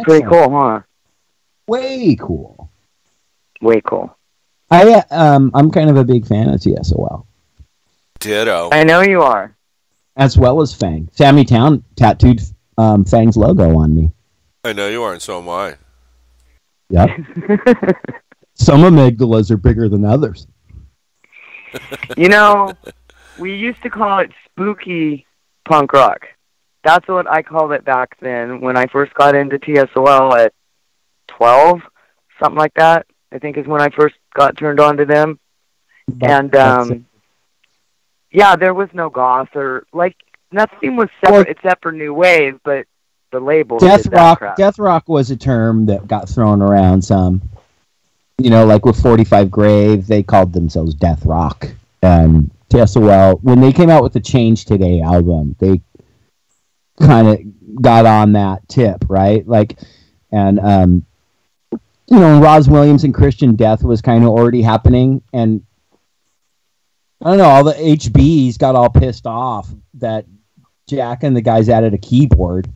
Pretty cool, huh? Way cool. Way cool. I'm kind of a big fan of TSOL. Ditto. I know you are. As well as Fang. Sammy Town tattooed Fang's logo on me. I know you are, and so am I. Yep. Some amygdalas are bigger than others. We used to call it spooky punk rock. That's what I called it back then when I first got into TSOL at 12, something like that. I think is when I first got turned on to them. And there was no goth or nothing was separate except for new wave, but the label Death did rock. that crap. Death rock was a term that got thrown around some. Like with 45 Grave, they called themselves Death Rock. And TSOL, when they came out with the Change Today album, they kind of got on that tip, right? And Roz Williams and Christian Death was kind of already happening, and I don't know, all the HBs got all pissed off that Jack and the guys added a keyboard,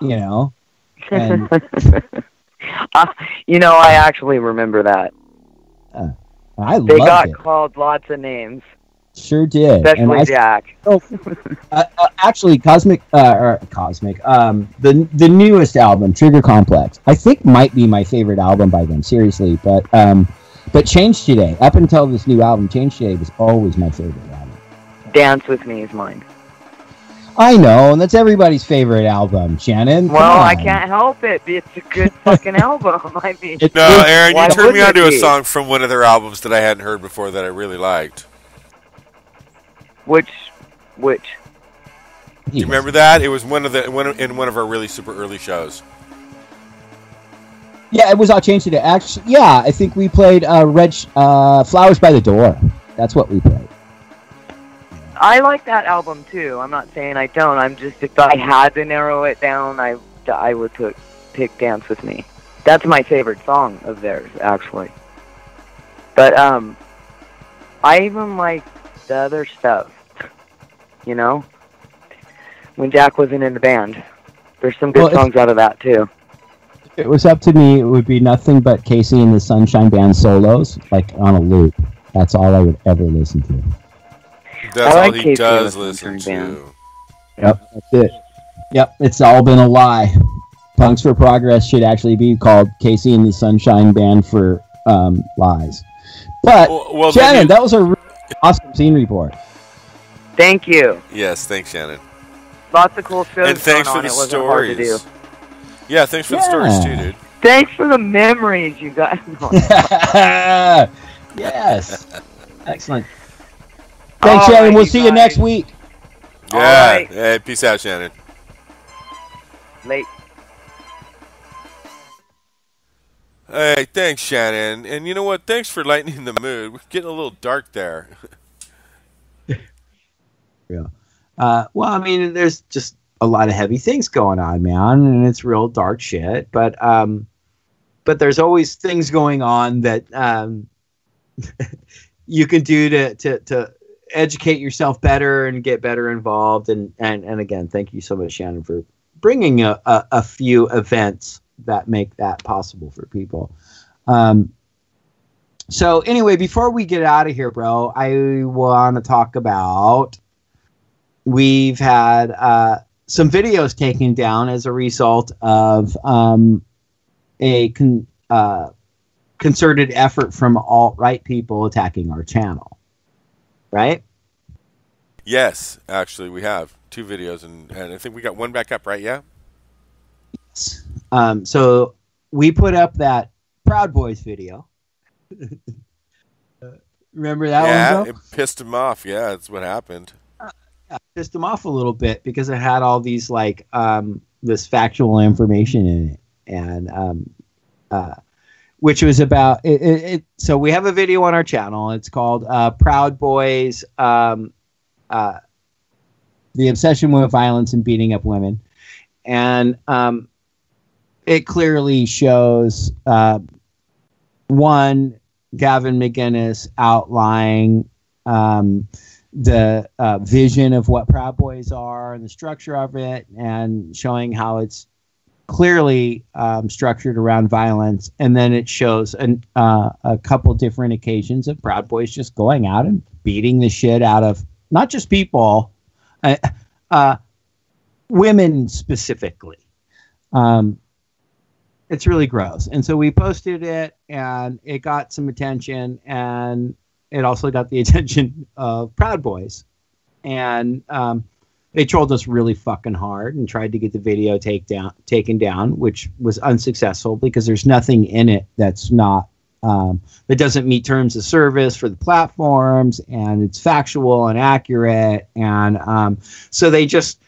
and I actually remember that. They got called lots of names. Sure did. Especially Jack. Actually, the newest album, Trigger Complex, I think might be my favorite album by them, seriously. But Change Today, up until this new album, Change Today was always my favorite album. Dance With Me is mine. I know, and that's everybody's favorite album, Shannon. Well, I can't help it. It's a good fucking album. I mean, no, Aaron, you turned me on to a song from one of their albums that I hadn't heard before that I really liked. Which? Do you remember that? It was in one of our really super early shows. Yeah, it was all Change Today. Actually, yeah, I think we played Flowers by the Door. That's what we played. I like that album too. I'm not saying I don't. I'm just, if I had to narrow it down, I would pick Dance With Me. That's my favorite song of theirs, actually. But I even like the other stuff. When Jack wasn't in the band. There's some good songs out of that, too. If it was up to me, it would be nothing but Casey and the Sunshine Band solos, on a loop. That's all I would ever listen to. That's all he does listen to. Yep, that's it. Yep, it's all been a lie. Punks for Progress should actually be called Casey and the Sunshine Band for lies. But, Shannon, that was a really awesome scene report. Thank you. Yes, thanks, Shannon. Lots of cool shows. And thanks for the stories. Hard to do. Yeah, thanks for the stories too, dude. Thanks for the memories, you guys. Yes. Excellent. Thanks, Shannon. We'll see you next week. Yeah. Right. Hey, peace out, Shannon. Late. Hey, thanks, Shannon. And you know what? Thanks for lightening the mood. We're getting a little dark there. Yeah. Well, I mean, there's just a lot of heavy things going on, man, and it's real dark shit. But there's always things going on that you can do to educate yourself better and get better involved. And again, thank you so much, Shannon, for bringing a few events that make that possible for people. So anyway, before we get out of here, bro, I want to talk about, we've had some videos taken down as a result of a concerted effort from alt-right people attacking our channel, right? Yes, actually, we have 2 videos, and I think we got one back up, right? Yeah? Yes. So we put up that Proud Boys video. Remember that one, Yeah, bro? it pissed him off. Yeah, that's what happened. Yeah, pissed him off a little bit because it had all these, like, this factual information in it. And which was about it. So we have a video on our channel. It's called Proud Boys, The Obsession with Violence and Beating Up Women. And it clearly shows, one, Gavin McInnes outlining the vision of what Proud Boys are and the structure of it, and showing how it's clearly structured around violence. And then it shows a couple different occasions of Proud Boys just going out and beating the shit out of not just people, women specifically. It's really gross. And so we posted it, and it got some attention, and it also got the attention of Proud Boys. And they trolled us really fucking hard and tried to get the video taken down, which was unsuccessful because there's nothing in it that's not, that doesn't meet terms of service for the platforms, and it's factual and accurate. And so they just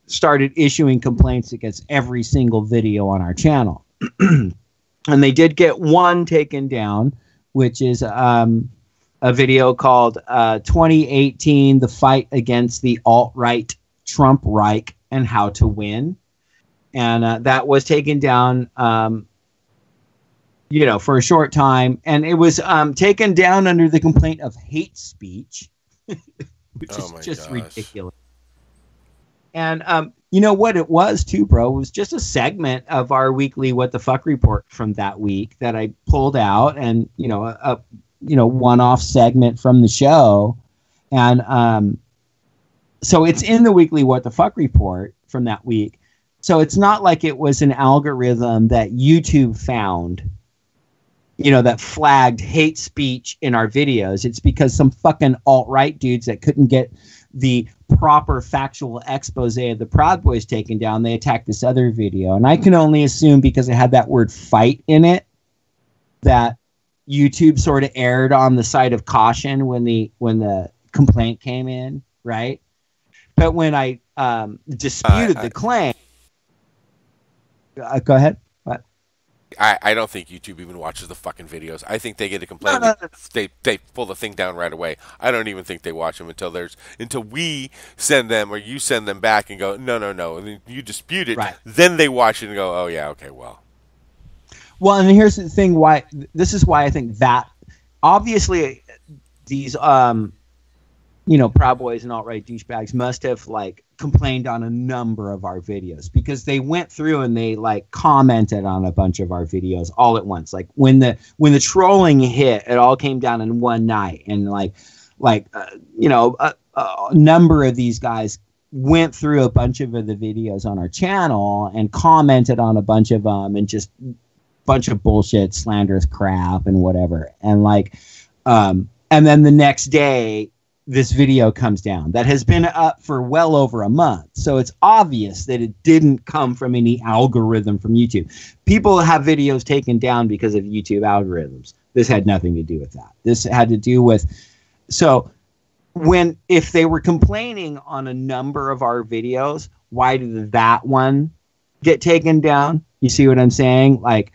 started issuing complaints against every single video on our channel. And they did get one taken down, which is a video called 2018, The Fight Against the Alt-Right Trump Reich and How to Win. And that was taken down, for a short time. And it was taken down under the complaint of hate speech, which is just ridiculous. And you know what it was too, bro? It was just a segment of our weekly What the Fuck report from that week that I pulled out, and a one-off segment from the show. And so it's in the weekly What the Fuck report from that week. So it's not like it was an algorithm that YouTube found, that flagged hate speech in our videos. It's because some fucking alt-right dudes that couldn't get the proper factual expose of the Proud Boys taken down, they attacked this other video. And I can only assume, because it had that word fight in it, that YouTube sort of erred on the side of caution when the complaint came in, right? But when I disputed the claim, go ahead. What? I don't think YouTube even watches the fucking videos. I think they get a complaint. No. They pull the thing down right away. I don't even think they watch them until we send them, or you send them back and go, no, and then you dispute it. Right. Then they watch it and go, oh yeah, okay, well. Well, and here's the thing. This is why I think that obviously these Proud Boys and alt-right douchebags must have complained on a number of our videos, because they went through and they commented on a bunch of our videos all at once. Like when the trolling hit, it all came down in one night, and a number of these guys went through a bunch of the videos on our channel and commented on a bunch of them, and just bunch of bullshit, slanderous crap and whatever. And and then the next day, this video comes down that has been up for well over a month. So it's obvious that it didn't come from any algorithm from YouTube. People have videos taken down because of YouTube algorithms. This had nothing to do with that. This had to do with, if they were complaining on a number of our videos, why did that one get taken down? You see what I'm saying? Like,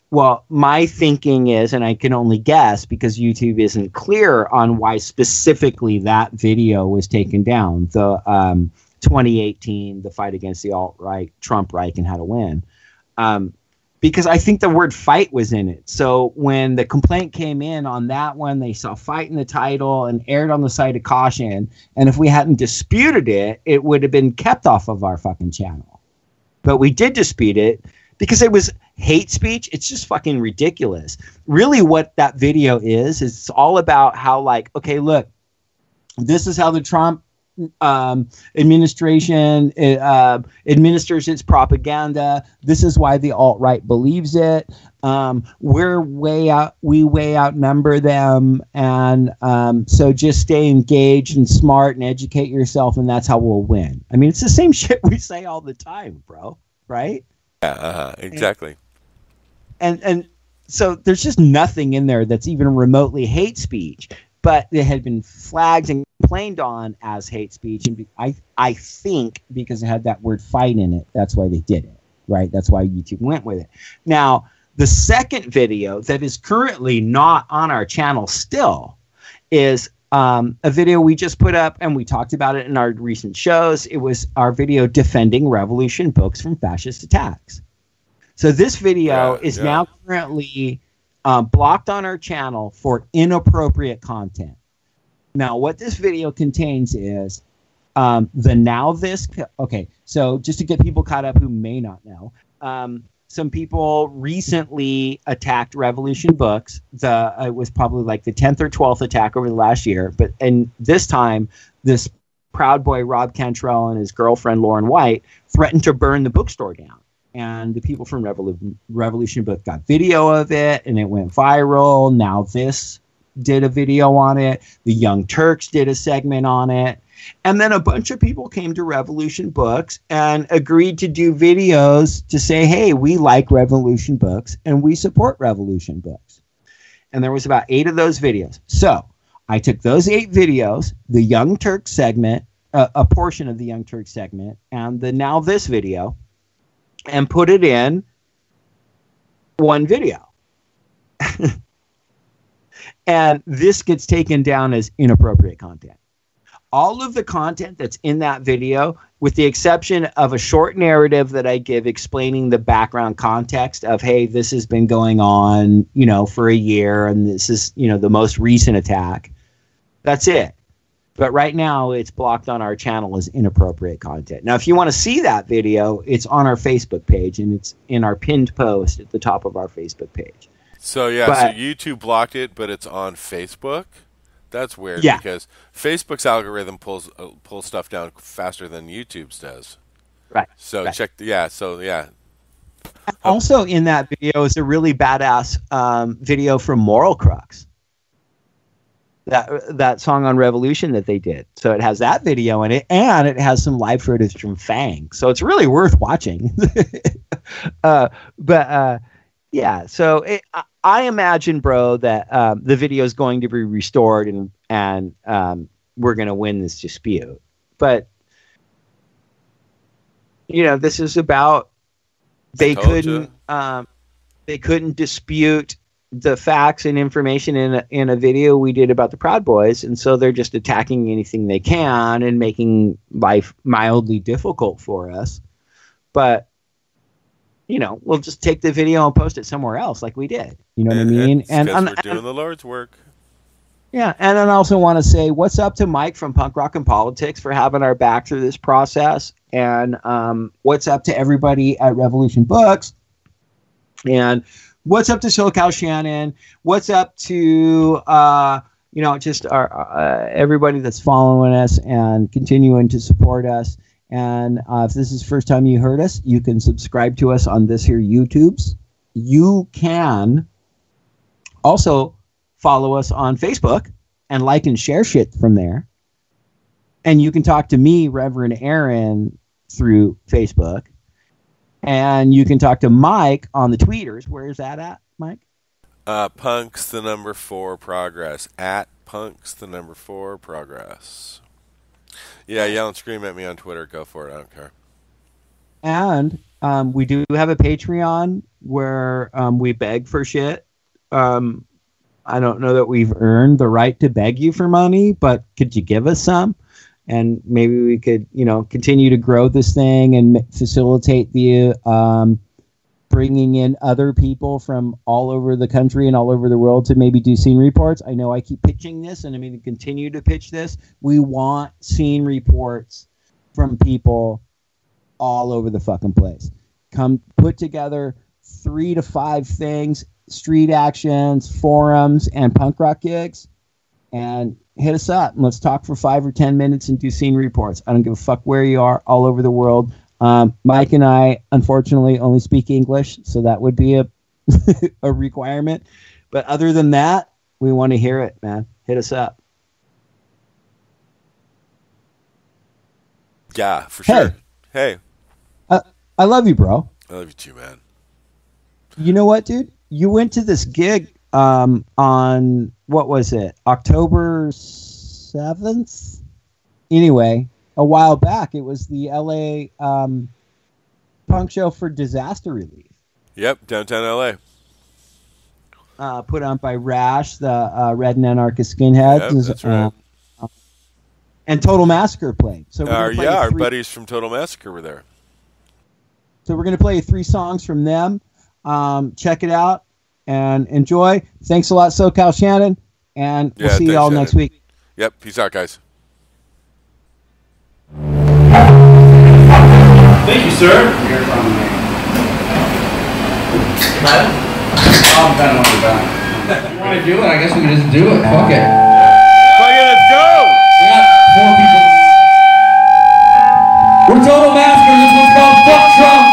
well, my thinking is, and I can only guess because YouTube isn't clear on why specifically that video was taken down. The 2018, the fight against the alt-right, Trump Reich, and how to win. Because I think the word fight was in it. So when the complaint came in on that one, they saw fight in the title and aired on the side of caution. And if we hadn't disputed it, it would have been kept off of our fucking channel. But we did dispute it because it was hate speech. It's just fucking ridiculous. Really what that video is it's all about how, like, okay, look, this is how the Trump administration administers its propaganda. This is why the alt-right believes it. We way outnumber them. And so just stay engaged and smart and educate yourself, and that's how we'll win. I mean, it's the same shit we say all the time, bro. Right? Yeah, exactly. And so there's just nothing in there that's even remotely hate speech, but it had been flagged and complained on as hate speech. And I think because it had that word fight in it, that's why they did it, right? That's why YouTube went with it. Now, the second video that is currently not on our channel still is a video we just put up, and we talked about it in our recent shows. It was our video defending revolution books from fascist attacks. So this video is now currently blocked on our channel for inappropriate content. Now, what this video contains is the now this. Okay, so just to get people caught up who may not know, some people recently attacked Revolution Books. It was probably like the 10th or 12th attack over the last year. And this time, this Proud Boy Rob Cantrell and his girlfriend Lauren White threatened to burn the bookstore down. And the people from Revolution Book got video of it, and it went viral. Now this did a video on it. The Young Turks did a segment on it. And then a bunch of people came to Revolution Books and agreed to do videos to say, hey, we like Revolution Books and we support Revolution Books. And there was about 8 of those videos. So I took those 8 videos, the Young Turks segment, a portion of the Young Turks segment, and the Now This video, and put it in one video. And this gets taken down as inappropriate content. All of the content that's in that video, with the exception of a short narrative that I give explaining the background context of, hey, this has been going on, for a year, and this is, the most recent attack. That's it. But right now, it's blocked on our channel as inappropriate content. Now, if you want to see that video, it's on our Facebook page, and it's in our pinned post at the top of our Facebook page. So, so YouTube blocked it, but it's on Facebook? That's weird because Facebook's algorithm pulls stuff down faster than YouTube's does. Right. So right. check. Also in that video is a really badass video from Moral Crux. That song on Revolution that they did. So it has that video in it, and it has some live footage from Fang. So it's really worth watching. So I imagine, bro, that the video is going to be restored and we're going to win this dispute. But, this is about they couldn't dispute the facts and information in a video we did about the Proud Boys, and so they're just attacking anything they can and making life mildly difficult for us. But we'll just take the video and post it somewhere else like we did. You know what I mean? And we're doing the Lord's work. Yeah, and I also want to say what's up to Mike from Punk Rock and Politics for having our back through this process, and what's up to everybody at Revolution Books, and what's up to SoCal Shannon, what's up to just our everybody that's following us and continuing to support us. And if this is the first time you heard us, you can subscribe to us on this here YouTubes. You can also follow us on Facebook and like and share shit from there. And you can talk to me, Reverend Aaron, through Facebook. And you can talk to Mike on the tweeters. Where is that at, Mike? Punks the number 4 progress. At Punks the number 4 progress. Yeah, yell and scream at me on Twitter. Go for it. I don't care. And We do have a Patreon where we beg for shit. I don't know that we've earned the right to beg you for money, but could you give us some? And maybe we could, continue to grow this thing and facilitate the bringing in other people from all over the country and all over the world to maybe do scene reports. I know I keep pitching this, and I'm going to continue to pitch this. We want scene reports from people all over the fucking place. Come put together 3 to 5 things, street actions, forums, and punk rock gigs, and hit us up. And let's talk for 5 or 10 minutes and do scene reports. I don't give a fuck where you are, all over the world. Mike and I, unfortunately, only speak English, so that would be a a requirement. But other than that, we want to hear it, man. Hit us up. Yeah, for sure. Hey. I love you, bro. I love you too, man. You know what, dude? You went to this gig on, what was it, October 7th? Anyway, a while back. It was the LA punk show for disaster relief. Yep, downtown LA. Put on by Rash, the Red and Anarchist Skinheads. Yep, that's right. And Total Massacre played. So our buddies from Total Massacre were there. So we're going to play 3 songs from them. Check it out and enjoy. Thanks a lot, SoCal Shannon. And we'll see you all next week. Yep. Peace out, guys. Thank you, sir. I'm kind of on the back. If you want to do it, I guess we can just do it. Fuck it. Let's go! We got 4 people. We're Total Massacre. This one's called Fuck Trump.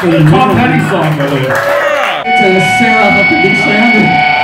Tom Petty song, by the way. It's a Sarah up to be Sandy.